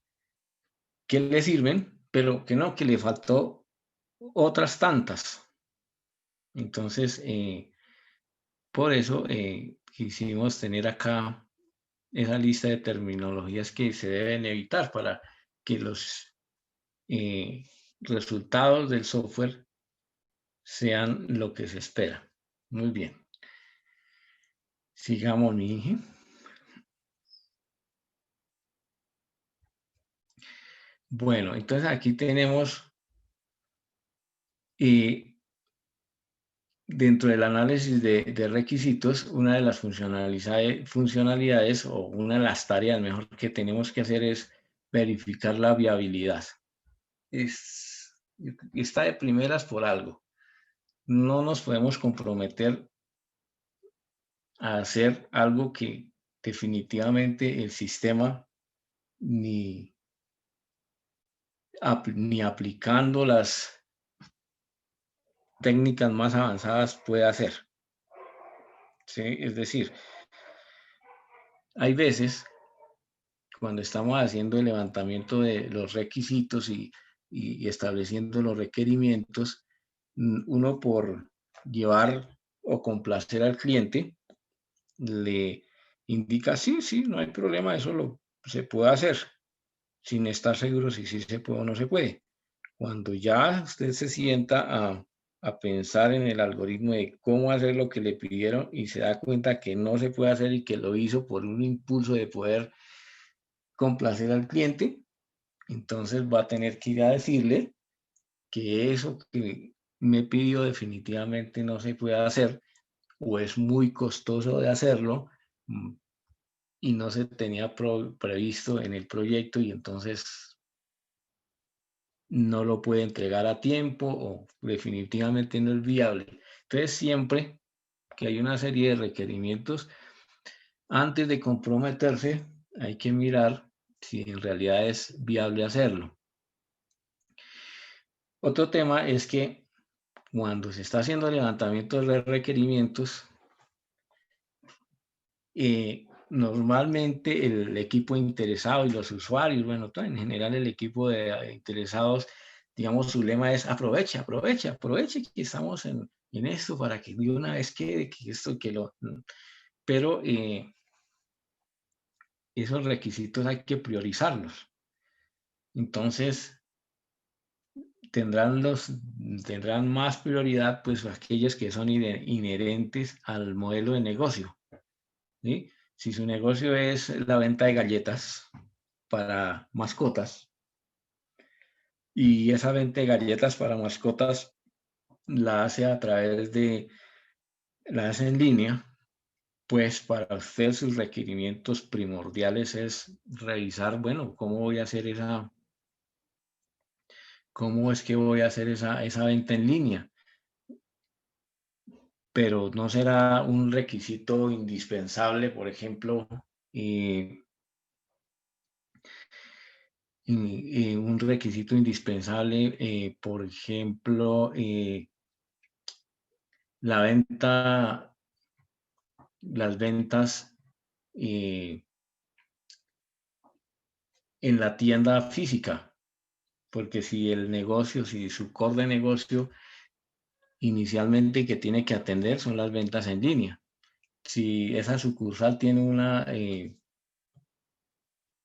le sirven, pero que no, que le faltó otras tantas. Entonces, por eso quisimos tener acá esa lista de terminologías que se deben evitar para que los resultados del software sean lo que se espera. Muy bien. Sigamos, mi hija. Bueno, entonces aquí tenemos dentro del análisis de requisitos, una de las funcionalidades o una de las tareas mejor que tenemos que hacer es verificar la viabilidad. Está de primeras por algo. No nos podemos comprometer a hacer algo que definitivamente el sistema ni aplicando las técnicas más avanzadas puede hacer. ¿Sí? Es decir, hay veces cuando estamos haciendo el levantamiento de los requisitos y estableciendo los requerimientos, uno por llevar o complacer al cliente, le indica, sí, no hay problema, eso se puede hacer, sin estar seguro si sí se puede o no se puede. Cuando ya usted se sienta a pensar en el algoritmo de cómo hacer lo que le pidieron y se da cuenta que no se puede hacer y que lo hizo por un impulso de poder complacer al cliente, entonces va a tener que ir a decirle que eso que me pidió definitivamente no se puede hacer o es muy costoso de hacerlo y no se tenía previsto en el proyecto y entonces no lo puede entregar a tiempo o definitivamente no es viable. Entonces siempre que hay una serie de requerimientos, antes de comprometerse hay que mirar si en realidad es viable hacerlo. Otro tema es que cuando se está haciendo el levantamiento de requerimientos, normalmente el equipo interesado y los usuarios, bueno, en general el equipo de interesados, digamos, su lema es aproveche que estamos en esto para que de una vez quede que esto, que lo... Pero esos requisitos hay que priorizarlos. Entonces, tendrán más prioridad pues aquellos que son inherentes al modelo de negocio, ¿sí? Si su negocio es la venta de galletas para mascotas y esa venta de galletas para mascotas la hace la hace en línea, pues para usted sus requerimientos primordiales es revisar, bueno, ¿cómo es que voy a hacer esa venta en línea? Pero no será un requisito indispensable, por ejemplo, un requisito indispensable, por ejemplo, las ventas en la tienda física, porque si su core de negocio inicialmente que tiene que atender son las ventas en línea. Si esa sucursal tiene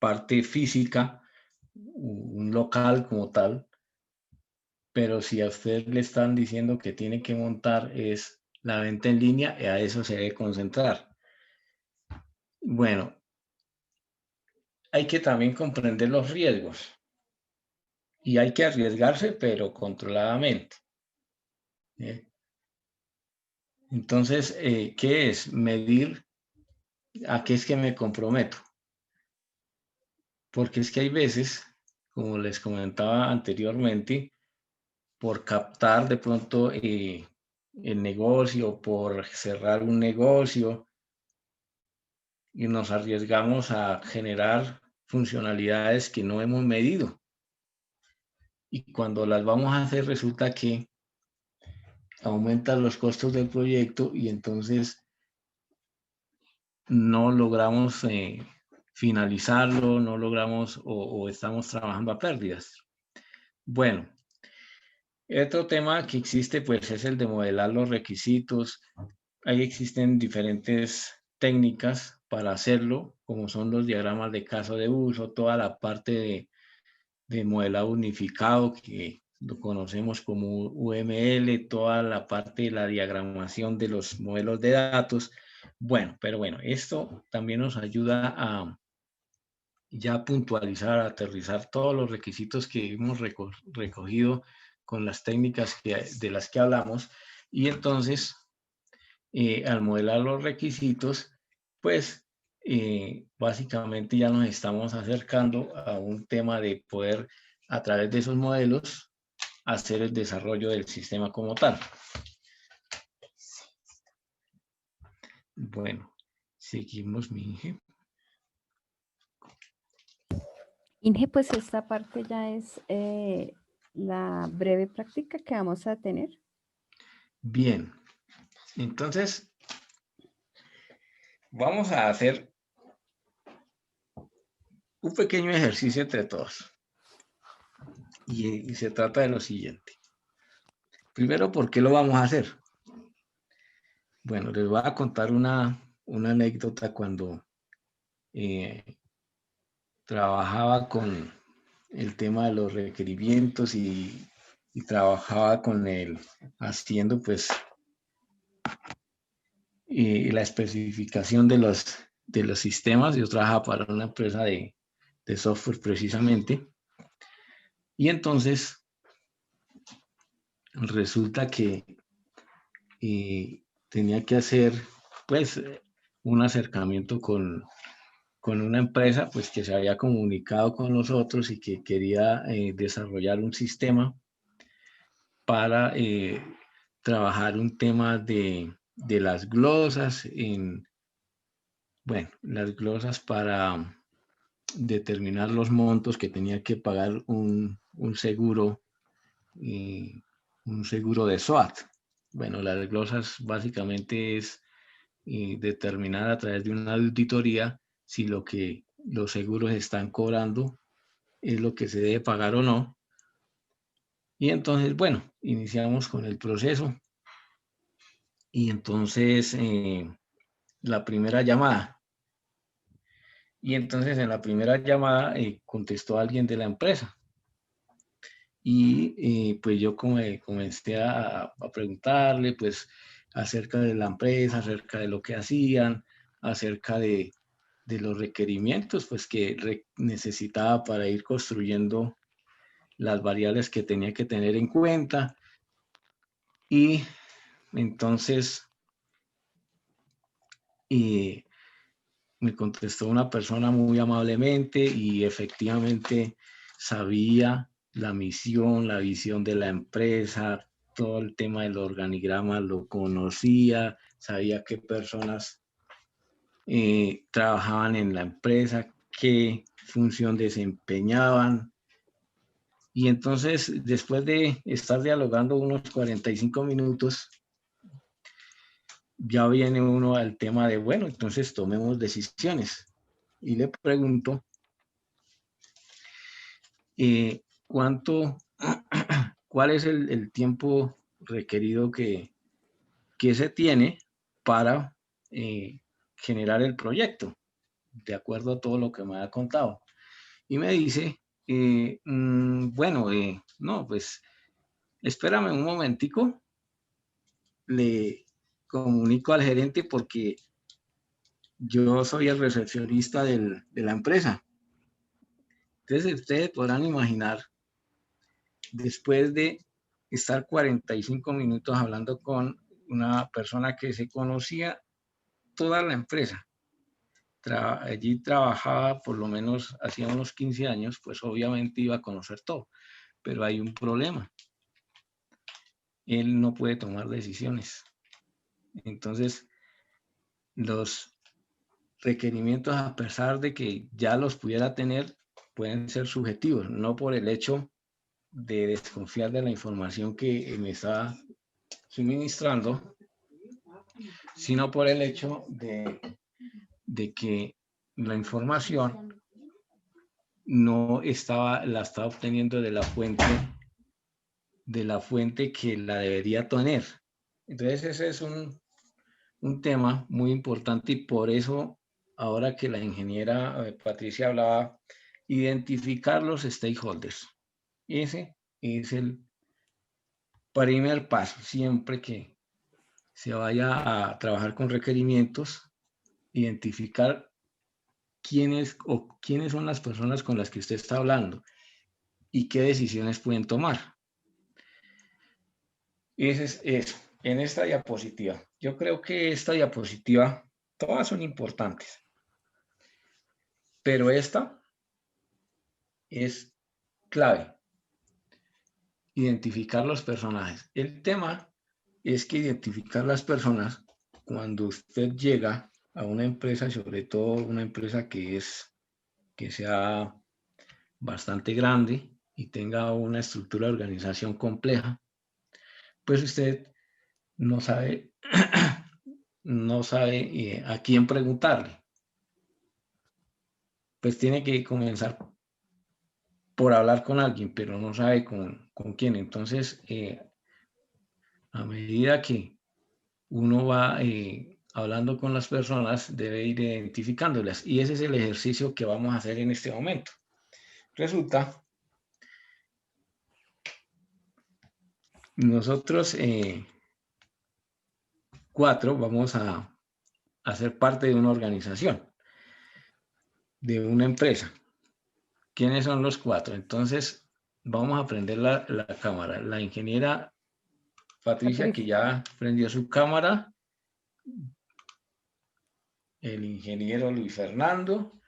parte física, un local como tal, pero si a usted le están diciendo que tiene que montar es la venta en línea, a eso se debe concentrar. Bueno, hay que también comprender los riesgos y hay que arriesgarse, pero controladamente. Entonces, ¿qué es? Medir a qué es que me comprometo. Porque es que hay veces, como les comentaba anteriormente, por captar de pronto el negocio, por cerrar un negocio, y nos arriesgamos a generar funcionalidades que no hemos medido. Y cuando las vamos a hacer, resulta que aumentan los costos del proyecto y entonces no logramos finalizarlo, no logramos o estamos trabajando a pérdidas. Bueno, otro tema que existe pues es el de modelar los requisitos. Ahí existen diferentes técnicas para hacerlo, como son los diagramas de caso de uso, toda la parte de modelado unificado que lo conocemos como UML, toda la parte de la diagramación de los modelos de datos. Bueno, pero bueno, esto también nos ayuda a ya puntualizar, a aterrizar todos los requisitos que hemos recogido con las técnicas de las que hablamos. Y entonces, al modelar los requisitos, pues básicamente ya nos estamos acercando a un tema de poder, a través de esos modelos, hacer el desarrollo del sistema como tal. Bueno, seguimos, mi Inge. Inge, pues esta parte ya es la breve práctica que vamos a tener. Bien, entonces vamos a hacer un pequeño ejercicio entre todos. Y se trata de lo siguiente. Primero, ¿por qué lo vamos a hacer? Bueno, les voy a contar una anécdota cuando trabajaba con el tema de los requerimientos y trabajaba con haciendo pues la especificación de los sistemas. Yo trabajaba para una empresa de software precisamente. Y entonces resulta que tenía que hacer pues un acercamiento con una empresa pues que se había comunicado con nosotros y que quería desarrollar un sistema para trabajar un tema de las glosas las glosas para determinar los montos que tenía que pagar un seguro de SOAT. Bueno, las glosas básicamente es determinar a través de una auditoría si lo que los seguros están cobrando es lo que se debe pagar o no. Y entonces, bueno, iniciamos con el proceso. Y entonces, la primera llamada. Y entonces en la primera llamada contestó alguien de la empresa. Y pues yo comencé a preguntarle pues acerca de la empresa, acerca de lo que hacían, acerca de los requerimientos pues que necesitaba para ir construyendo las variables que tenía que tener en cuenta. Y entonces me contestó una persona muy amablemente y efectivamente sabía la misión, la visión de la empresa, todo el tema del organigrama lo conocía, sabía qué personas trabajaban en la empresa, qué función desempeñaban. Y entonces, después de estar dialogando unos 45 minutos, ya viene uno al tema de, bueno, entonces tomemos decisiones. Y le pregunto, ¿cuál es el tiempo requerido que se tiene para generar el proyecto? de acuerdo a todo lo que me ha contado. Y me dice, bueno, no, pues espérame un momentico, le comunico al gerente porque yo soy el recepcionista de la empresa. Entonces ustedes podrán imaginar, después de estar 45 minutos hablando con una persona que se conocía toda la empresa, allí trabajaba por lo menos hacía unos 15 años, pues obviamente iba a conocer todo, pero hay un problema. Él no puede tomar decisiones. Entonces, los requerimientos, a pesar de que ya los pudiera tener, pueden ser subjetivos, no por el hecho de desconfiar de la información que me está suministrando, sino por el hecho de que la información no estaba, la estaba obteniendo de la fuente que la debería tener. Entonces ese es un tema muy importante y por eso ahora que la ingeniera Patricia hablaba, identificar los stakeholders. Ese es el primer paso, siempre que se vaya a trabajar con requerimientos, identificar quiénes son las personas con las que usted está hablando y qué decisiones pueden tomar. Ese es eso. En esta diapositiva, yo creo que esta diapositiva, todas son importantes, pero esta es clave. Identificar los personajes. El tema es que identificar las personas, cuando usted llega a una empresa, sobre todo una empresa que sea bastante grande y tenga una estructura de organización compleja, pues usted no sabe, no sabe a quién preguntarle. Pues tiene que comenzar por hablar con alguien, pero no sabe con quién. Entonces, a medida que uno va hablando con las personas, debe ir identificándolas. Y ese es el ejercicio que vamos a hacer en este momento. Resulta, nosotros 4 vamos a ser parte de una organización, de una empresa. ¿Quiénes son los 4? Entonces, vamos a prender la cámara. La ingeniera Patricia, que ya prendió su cámara. El ingeniero Luis Fernando.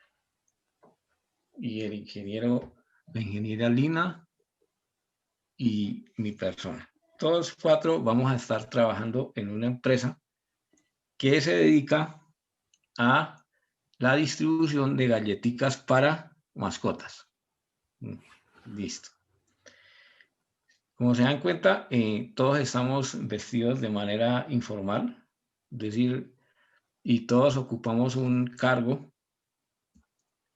Y la ingeniera Lina. Y mi persona. Todos 4 vamos a estar trabajando en una empresa que se dedica a la distribución de galletitas para mascotas. Listo. Como se dan cuenta, todos estamos vestidos de manera informal, es decir, y todos ocupamos un cargo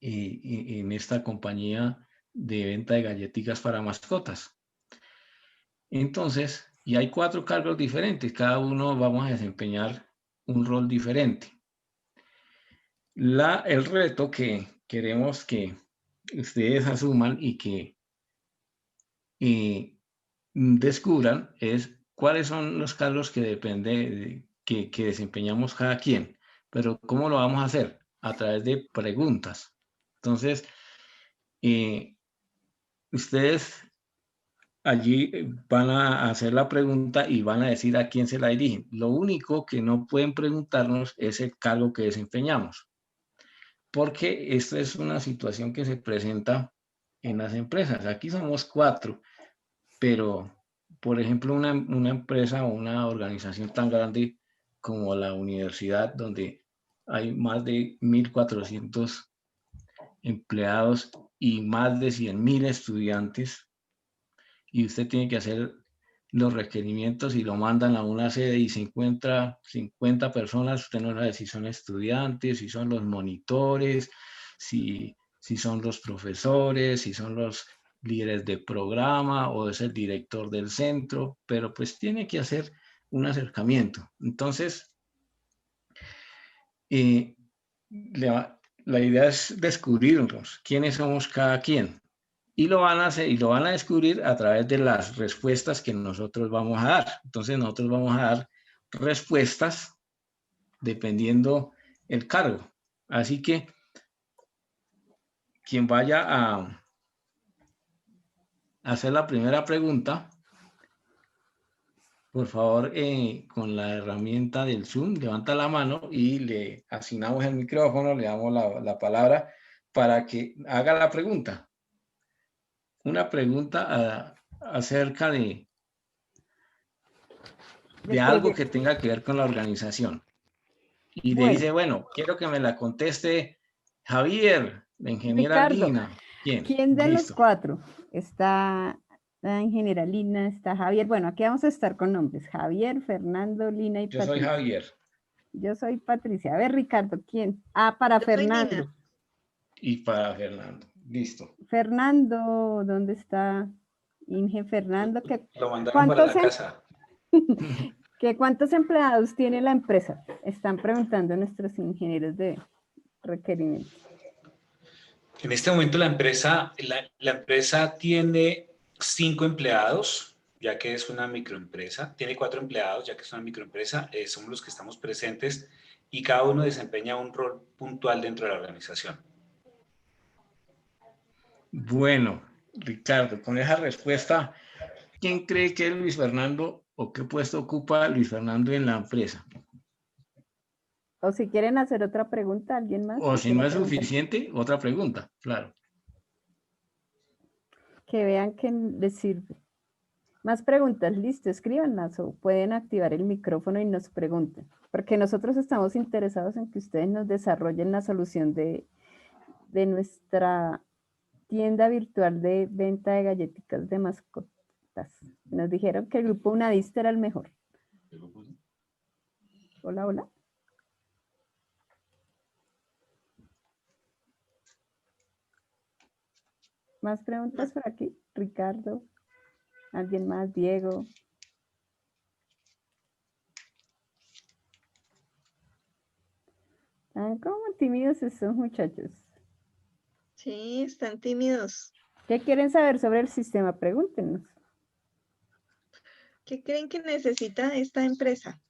en esta compañía de venta de galletitas para mascotas. Entonces, y hay 4 cargos diferentes, cada uno vamos a desempeñar un rol diferente. El reto que queremos que ustedes asuman y que descubran es cuáles son los cargos que que desempeñamos cada quien, pero ¿cómo lo vamos a hacer? A través de preguntas. Entonces, ustedes allí van a hacer la pregunta y van a decir a quién se la dirigen. Lo único que no pueden preguntarnos es el cargo que desempeñamos, porque esta es una situación que se presenta en las empresas. Aquí somos 4, pero, por ejemplo, una empresa o una organización tan grande como la universidad, donde hay más de 1.400 empleados y más de 100.000 estudiantes, y usted tiene que hacer los requerimientos y lo mandan a una sede y se encuentra 50 personas, usted no sabe si son estudiantes, si son los monitores, si son los profesores, si son los líderes de programa o es el director del centro, pero pues tiene que hacer un acercamiento. Entonces, la idea es descubrirnos quiénes somos cada quien. Y lo van a hacer, y lo van a descubrir a través de las respuestas que nosotros vamos a dar. Entonces nosotros vamos a dar respuestas dependiendo el cargo. Así que quien vaya a hacer la primera pregunta, por favor, con la herramienta del Zoom, levanta la mano y le asignamos el micrófono, le damos la palabra para que haga la pregunta. Una pregunta acerca de algo que tenga que ver con la organización. Y le dice, bueno, quiero que me la conteste Javier, la ingeniera Ricardo, Lina. ¿Quién de Listo. los cuatro? Está la ingeniera Lina, está Javier. Bueno, aquí vamos a estar con nombres. Javier, Fernando, Lina y Yo Patricia. soy Javier. Yo soy Patricia. A ver, Ricardo, ¿quién? Ah, para Yo soy Fernando. Lina. Y para Fernando. Listo. Fernando, ¿dónde está? Inge Fernando, Lo mandaron para la casa. ¿Cuántos empleados tiene la empresa? Están preguntando nuestros ingenieros de requerimientos. En este momento la empresa tiene 5 empleados, ya que es una microempresa. Tiene 4 empleados, ya que es una microempresa. Somos los que estamos presentes y cada uno desempeña un rol puntual dentro de la organización. Bueno, Ricardo, con esa respuesta, ¿quién cree que es Luis Fernando o qué puesto ocupa Luis Fernando en la empresa? O si quieren hacer otra pregunta, ¿alguien más? O si no es preguntar? suficiente, otra pregunta, claro. Que vean que les sirve. Más preguntas, listo, escríbanlas o pueden activar el micrófono y nos pregunten, porque nosotros estamos interesados en que ustedes nos desarrollen la solución de nuestra tienda virtual de venta de galletitas de mascotas. Nos dijeron que el grupo Unadista era el mejor. Hola, hola. ¿Más preguntas por aquí? Ricardo. ¿Alguien más? Diego. ¿Están como tímidos estos muchachos? Sí, están tímidos. ¿Qué quieren saber sobre el sistema? Pregúntenos. ¿Qué creen que necesita esta empresa?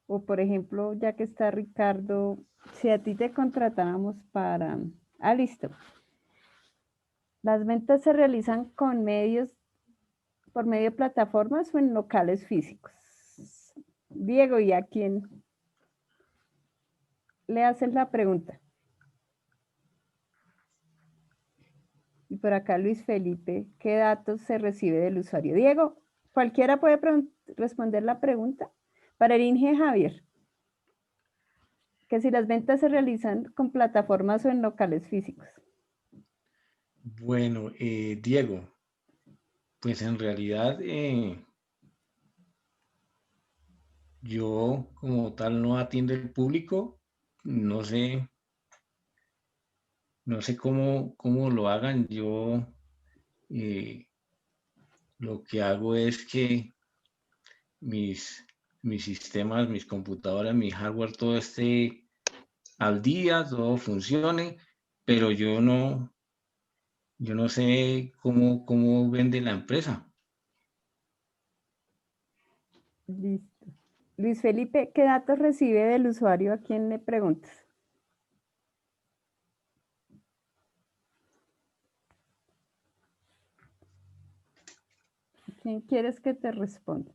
O por ejemplo, ya que está Ricardo, si a ti te contratáramos para... Ah, listo. Las ventas se realizan con por medio de plataformas o en locales físicos. Diego, ¿y a quién le haces la pregunta? Y por acá Luis Felipe, ¿qué datos se recibe del usuario? Diego, ¿cualquiera puede responder la pregunta? Para el Inge Javier, que si las ventas se realizan con plataformas o en locales físicos. Bueno, Diego, pues en realidad yo como tal no atiendo el público, no sé cómo lo hagan. Yo lo que hago es que mis sistemas, mis computadoras, mi hardware, todo esté al día, todo funcione, pero yo no sé cómo vende la empresa. Listo. Luis Felipe, ¿qué datos recibe del usuario? ¿A quién le preguntas? ¿Quién quieres que te responda?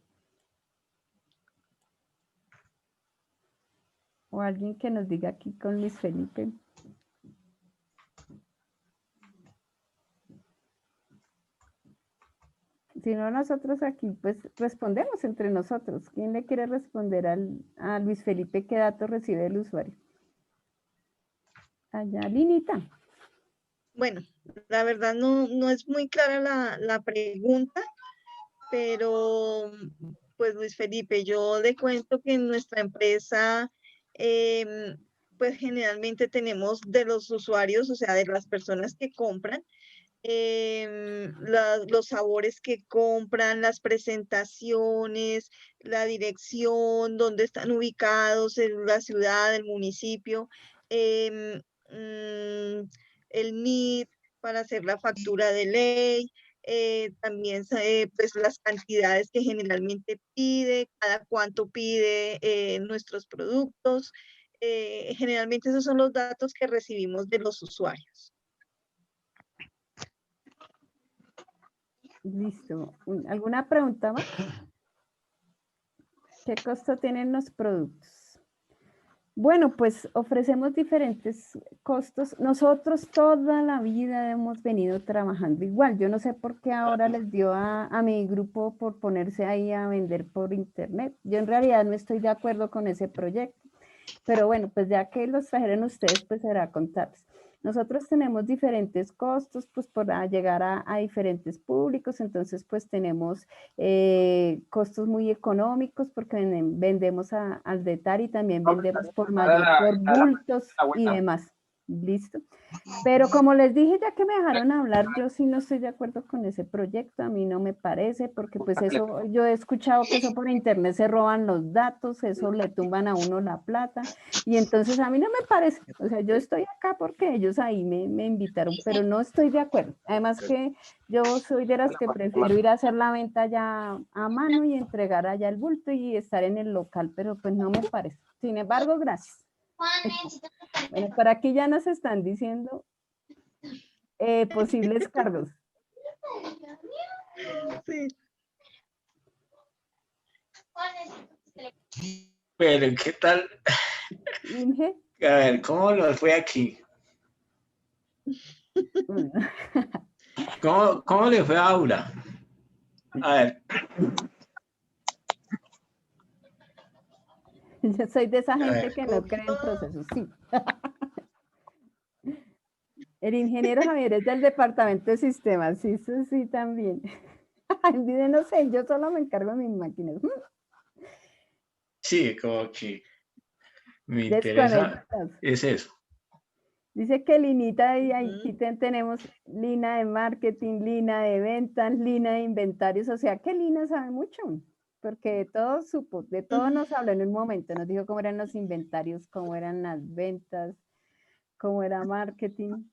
O alguien que nos diga aquí con Luis Felipe. Si no, nosotros aquí pues respondemos entre nosotros. ¿Quién le quiere responder a Luis Felipe qué datos recibe el usuario? Allá, Linita. Bueno, la verdad no es muy clara la pregunta, pero pues Luis Felipe, yo le cuento que en nuestra empresa pues generalmente tenemos de los usuarios, o sea, de las personas que compran, los sabores que compran, las presentaciones, la dirección, dónde están ubicados en la ciudad, el municipio, em, mm, el NIT para hacer la factura de ley, también pues las cantidades que generalmente pide, cada cuánto pide nuestros productos. Generalmente esos son los datos que recibimos de los usuarios. Listo. ¿Alguna pregunta más? ¿Qué costo tienen los productos? Bueno, pues ofrecemos diferentes costos. Nosotros toda la vida hemos venido trabajando igual. Yo no sé por qué ahora les dio a mi grupo por ponerse ahí a vender por internet. Yo en realidad no estoy de acuerdo con ese proyecto. Pero bueno, pues ya que los trajeron ustedes, pues será contarles. Nosotros tenemos diferentes costos, pues para llegar a diferentes públicos, entonces pues tenemos costos muy económicos porque vendemos al detalle y también vendemos por mayor, por bultos y demás. ¿Listo? Pero como les dije, ya que me dejaron hablar, yo sí no estoy de acuerdo con ese proyecto, a mí no me parece, porque pues eso, yo he escuchado que eso por internet se roban los datos, eso le tumban a uno la plata, y entonces a mí no me parece, o sea, yo estoy acá porque ellos ahí me invitaron, pero no estoy de acuerdo. Además que yo soy de las que prefiero ir a hacer la venta ya a mano y entregar allá el bulto y estar en el local, pero pues no me parece. Sin embargo, gracias. Bueno, por aquí ya nos están diciendo posibles cargos. Sí. Pero, ¿qué tal? Inge. A ver, ¿cómo nos fue aquí? ¿Cómo le fue a Aura? A ver. Yo soy de esa gente que no cree en procesos, sí. El ingeniero Javier es del departamento de sistemas, sí, eso sí también. Dice, no sé, yo solo me encargo de mis máquinas. Sí, como que me interesa es eso. Dice que Linita, y aquí tenemos Lina de marketing, Lina de ventas, Lina de inventarios, o sea que Lina sabe mucho, porque de todo supo, de todo nos habló en un momento, nos dijo cómo eran los inventarios, cómo eran las ventas, cómo era marketing.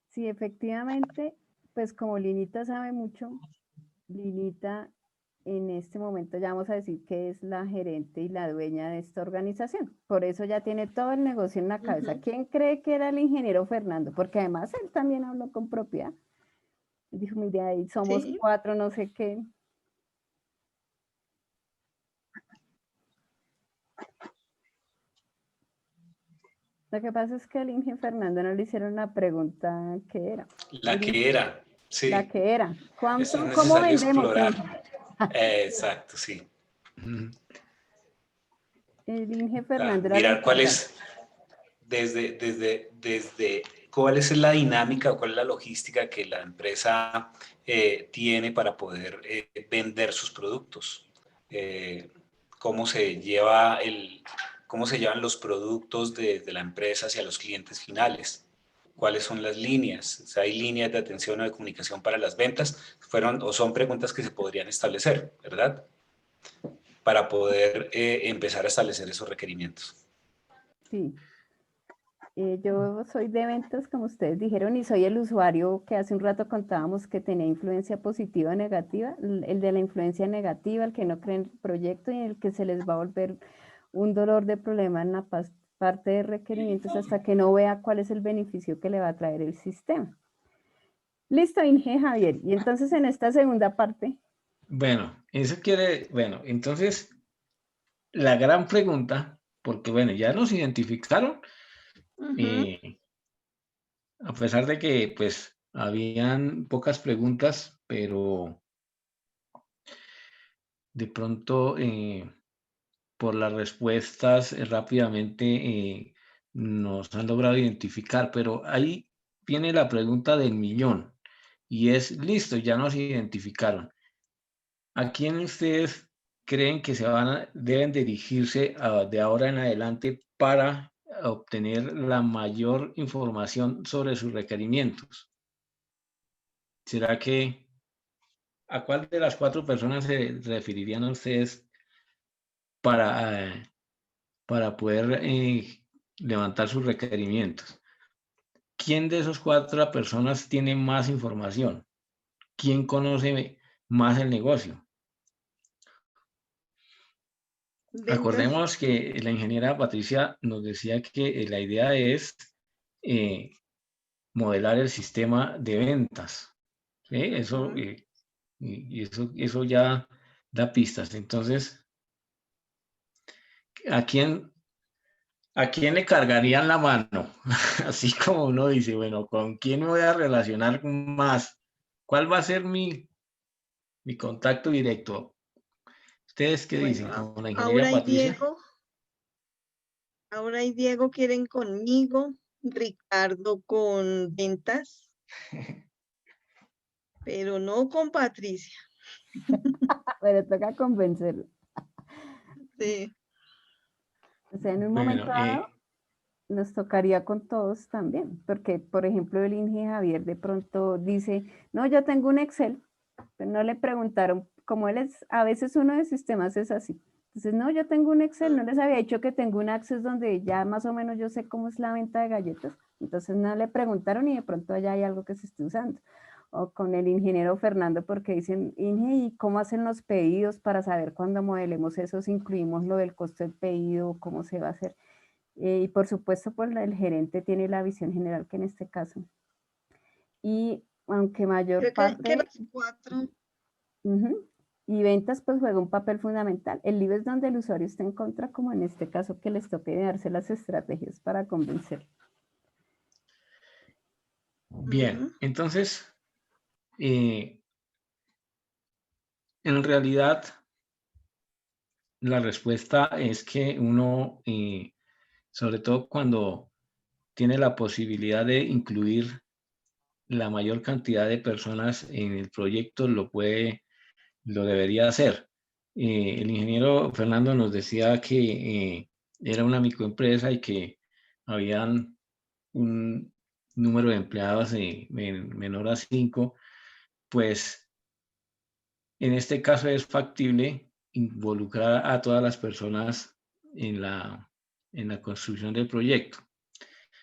Sí, efectivamente, pues como Linita sabe mucho, Linita en este momento ya vamos a decir que es la gerente y la dueña de esta organización. Por eso ya tiene todo el negocio en la cabeza. ¿Quién cree que era el ingeniero Fernando? Porque además él también habló con propiedad. Dijo, mire, ahí somos 4, no sé qué. Lo que pasa es que al ingeniero Fernando no le hicieron la pregunta que era. La que era, sí. La que era. ¿Cuánto, ¿Cómo vendemos? Exacto, sí. El ingeniero Fernando era mirar cuál es, cuál es la dinámica o cuál es la logística que la empresa tiene para poder vender sus productos. Cómo se llevan los productos de la empresa hacia los clientes finales. ¿Cuáles son las líneas? O sea, ¿hay líneas de atención o de comunicación para las ventas? Son preguntas que se podrían establecer, ¿verdad? Para poder empezar a establecer esos requerimientos. Sí. Yo soy de ventas, como ustedes dijeron, y soy el usuario que hace un rato contábamos que tenía influencia positiva o negativa, el de la influencia negativa, el que no cree en el proyecto y el que se les va a volver un dolor de problema en la parte de requerimientos hasta que no vea cuál es el beneficio que le va a traer el sistema. Listo, Inge Javier. Y entonces en esta segunda parte. Bueno, entonces la gran pregunta, porque bueno, ya nos identificaron, a pesar de que pues habían pocas preguntas, pero de pronto por las respuestas rápidamente nos han logrado identificar, pero ahí viene la pregunta del millón y es, listo, ya nos identificaron. ¿A quién ustedes creen que deben dirigirse de ahora en adelante para obtener la mayor información sobre sus requerimientos. ¿Será que a cuál de las 4 personas se referirían a ustedes para poder levantar sus requerimientos? ¿Quién de esas 4 personas tiene más información? ¿Quién conoce más el negocio? Ventas. Acordemos que la ingeniera Patricia nos decía que la idea es modelar el sistema de ventas. ¿Sí? Eso, y eso ya da pistas. Entonces, ¿a quién le cargarían la mano? Así como uno dice, bueno, ¿con quién me voy a relacionar más? ¿Cuál va a ser mi contacto directo? ¿Ustedes qué dicen? Bueno, ¿Con la ingeniera Patricia? Ahora y Diego quieren conmigo, Ricardo con ventas, pero no con Patricia. Pero toca convencerlo. Sí. O sea, en un Bueno, momento dado nos tocaría con todos también, porque, por ejemplo, el Inge Javier de pronto dice, no, yo tengo un Excel, pero no le preguntaron, como él es, a veces uno de sistemas es así. Entonces, no, yo tengo un Excel, no les había dicho que tengo un Access donde ya más o menos yo sé cómo es la venta de galletas. Entonces, no le preguntaron y de pronto allá hay algo que se esté usando. O con el ingeniero Fernando, porque dicen, Inge, ¿y cómo hacen los pedidos para saber cuándo modelemos eso, si incluimos lo del costo del pedido, cómo se va a hacer? Y por supuesto, pues el gerente tiene la visión general, que en este caso. Y aunque mayor Creo parte... que los 4. Y ventas pues juega un papel fundamental. El lío es donde el usuario está en contra, como en este caso que les toque darse las estrategias para convencer. Bien, entonces, en realidad, la respuesta es que uno, sobre todo cuando tiene la posibilidad de incluir la mayor cantidad de personas en el proyecto, lo debería hacer. El ingeniero Fernando nos decía que era una microempresa y que habían un número de empleados menor a 5, pues en este caso es factible involucrar a todas las personas en la construcción del proyecto.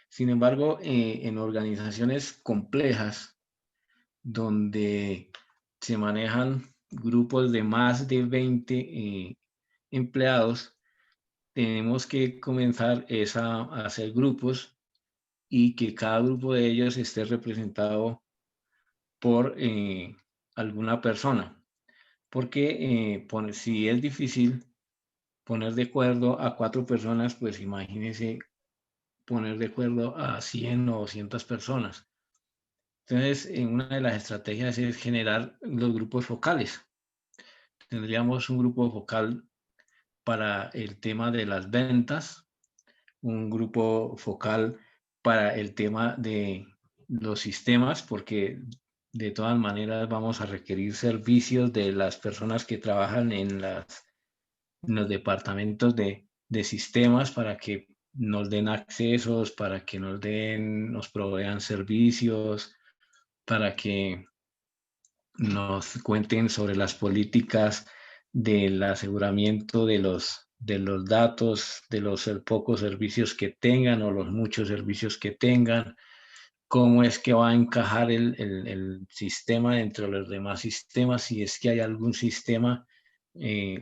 Sin embargo, en organizaciones complejas, donde se manejan grupos de más de 20 empleados, tenemos que comenzar a hacer grupos y que cada grupo de ellos esté representado por alguna persona. Porque si es difícil poner de acuerdo a 4 personas, pues imagínense poner de acuerdo a 100 o 200 personas. Entonces, una de las estrategias es generar los grupos focales. Tendríamos un grupo focal para el tema de las ventas, un grupo focal para el tema de los sistemas, porque de todas maneras vamos a requerir servicios de las personas que trabajan en los departamentos de sistemas para que nos den accesos, para que nos provean servicios, para que nos cuenten sobre las políticas del aseguramiento de los datos, de los pocos servicios que tengan o los muchos servicios que tengan, cómo es que va a encajar el sistema entre los demás sistemas, si es que hay algún sistema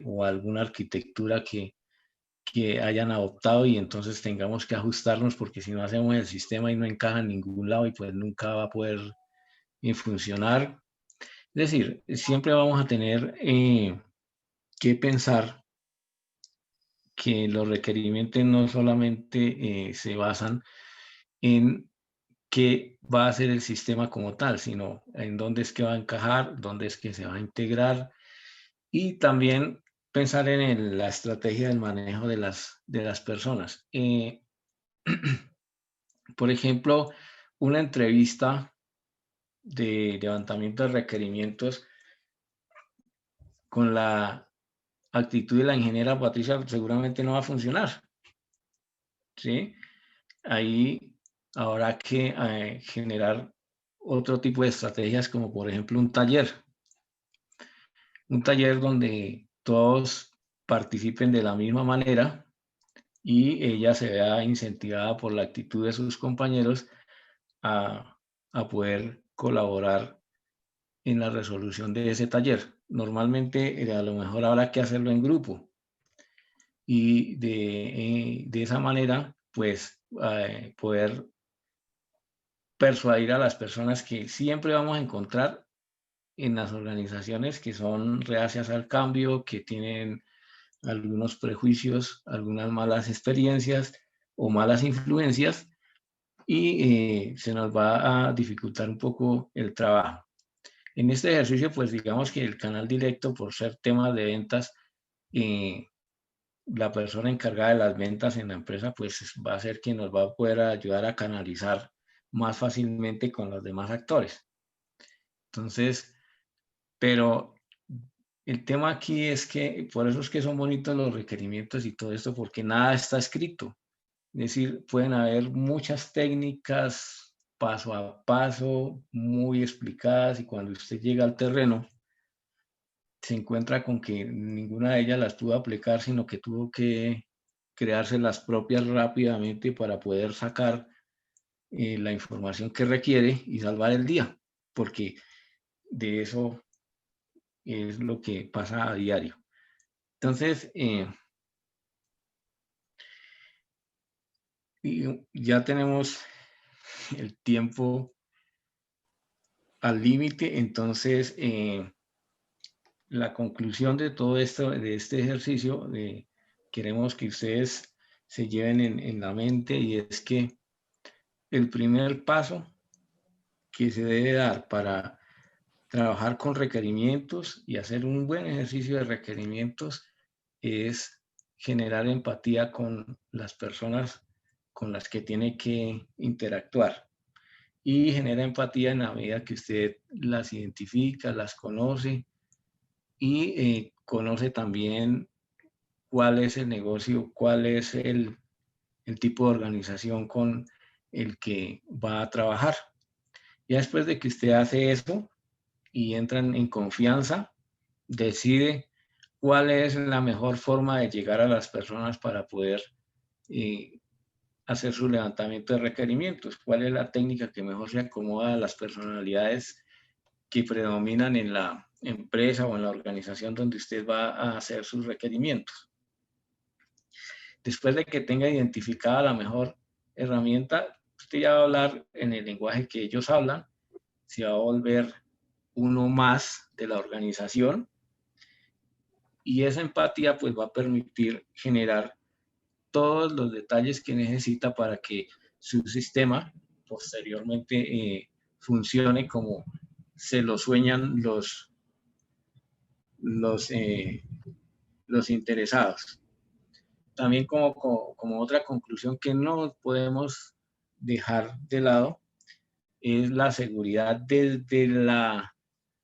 o alguna arquitectura que hayan adoptado y entonces tengamos que ajustarnos, porque si no hacemos el sistema y no encaja en ningún lado y pues nunca va a poder funcionar. Es decir, siempre vamos a tener que pensar que los requerimientos no solamente se basan en qué va a ser el sistema como tal, sino en dónde es que va a encajar, dónde es que se va a integrar y también pensar en la estrategia del manejo de las personas. Por ejemplo, una entrevista de levantamiento de requerimientos con la actitud de la ingeniera Patricia seguramente no va a funcionar, ¿sí? ahí habrá que generar otro tipo de estrategias, como por ejemplo un taller donde todos participen de la misma manera y ella se vea incentivada por la actitud de sus compañeros a poder colaborar en la resolución de ese taller. Normalmente a lo mejor habrá que hacerlo en grupo y de esa manera pues poder persuadir a las personas que siempre vamos a encontrar en las organizaciones que son reacias al cambio, que tienen algunos prejuicios, algunas malas experiencias o malas influencias, y se nos va a dificultar un poco el trabajo. En este ejercicio, pues digamos que el canal directo, por ser temas de ventas, la persona encargada de las ventas en la empresa, pues va a ser quien nos va a poder ayudar a canalizar más fácilmente con los demás actores. Entonces, pero el tema aquí es que, por eso es que son bonitos los requerimientos y todo esto, porque nada está escrito. Es decir, pueden haber muchas técnicas paso a paso, muy explicadas, y cuando usted llega al terreno, se encuentra con que ninguna de ellas las pudo aplicar, sino que tuvo que crearse las propias rápidamente para poder sacar la información que requiere y salvar el día, porque de eso es lo que pasa a diario. Entonces, ya tenemos el tiempo al límite, entonces la conclusión de todo esto, de este ejercicio, queremos que ustedes se lleven en la mente, y es que el primer paso que se debe dar para trabajar con requerimientos y hacer un buen ejercicio de requerimientos es generar empatía con las personas con las que tiene que interactuar, y genera empatía en la medida que usted las identifica, las conoce y conoce también cuál es el negocio, cuál es el tipo de organización con el que va a trabajar. Ya después de que usted hace eso y entran en confianza, decide cuál es la mejor forma de llegar a las personas para poder hacer su levantamiento de requerimientos, cuál es la técnica que mejor se acomoda a las personalidades que predominan en la empresa o en la organización donde usted va a hacer sus requerimientos. Después de que tenga identificada la mejor herramienta, usted ya va a hablar en el lenguaje que ellos hablan, se va a volver uno más de la organización, y esa empatía pues va a permitir generar todos los detalles que necesita para que su sistema posteriormente funcione como se lo sueñan los interesados. También como otra conclusión que no podemos dejar de lado es la seguridad desde la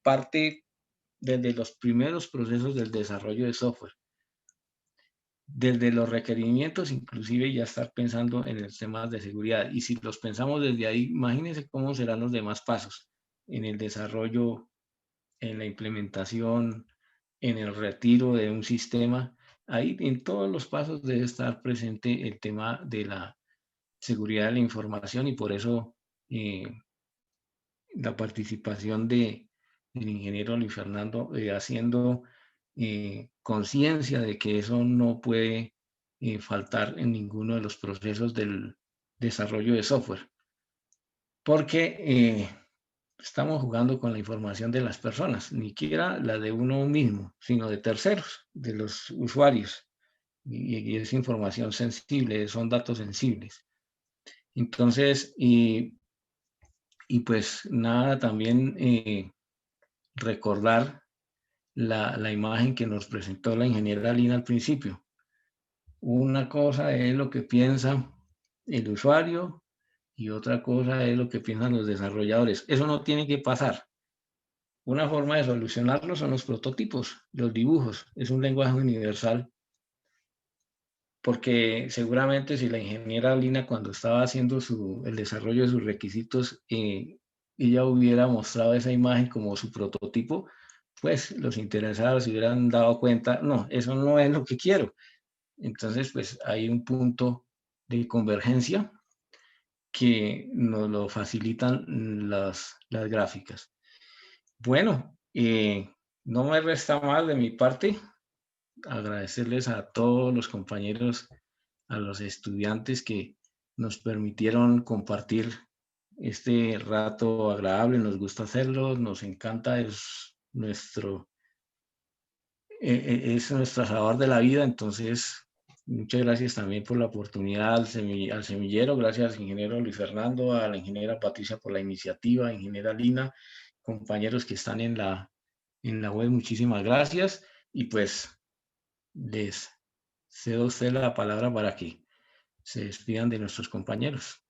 parte, desde los primeros procesos del desarrollo de software. Desde los requerimientos, inclusive ya estar pensando en el tema de seguridad. Y si los pensamos desde ahí, imagínense cómo serán los demás pasos en el desarrollo, en la implementación, en el retiro de un sistema. Ahí en todos los pasos debe estar presente el tema de la seguridad de la información, y por eso la participación del ingeniero Luis Fernando haciendo conciencia de que eso no puede faltar en ninguno de los procesos del desarrollo de software, porque estamos jugando con la información de las personas, ni siquiera la de uno mismo, sino de terceros, de los usuarios, y es información sensible, son datos sensibles. Entonces, y pues nada, también recordar la imagen que nos presentó la ingeniera Lina al principio. Una cosa es lo que piensa el usuario y otra cosa es lo que piensan los desarrolladores. Eso no tiene que pasar. Una forma de solucionarlo son los prototipos, los dibujos. Es un lenguaje universal porque seguramente si la ingeniera Lina, cuando estaba haciendo el desarrollo de sus requisitos, ella hubiera mostrado esa imagen como su prototipo, pues los interesados se hubieran dado cuenta, no, eso no es lo que quiero. Entonces, pues hay un punto de convergencia que nos lo facilitan las gráficas. Bueno, no me resta más de mi parte agradecerles a todos los compañeros, a los estudiantes que nos permitieron compartir este rato agradable. Nos gusta hacerlo, nos encanta, es nuestro sabor de la vida. Entonces, muchas gracias también por la oportunidad al semillero. Gracias, ingeniero Luis Fernando, a la ingeniera Patricia por la iniciativa, ingeniera Lina, compañeros que están en la web, muchísimas gracias. Y pues les cedo a usted la palabra para que se despidan de nuestros compañeros.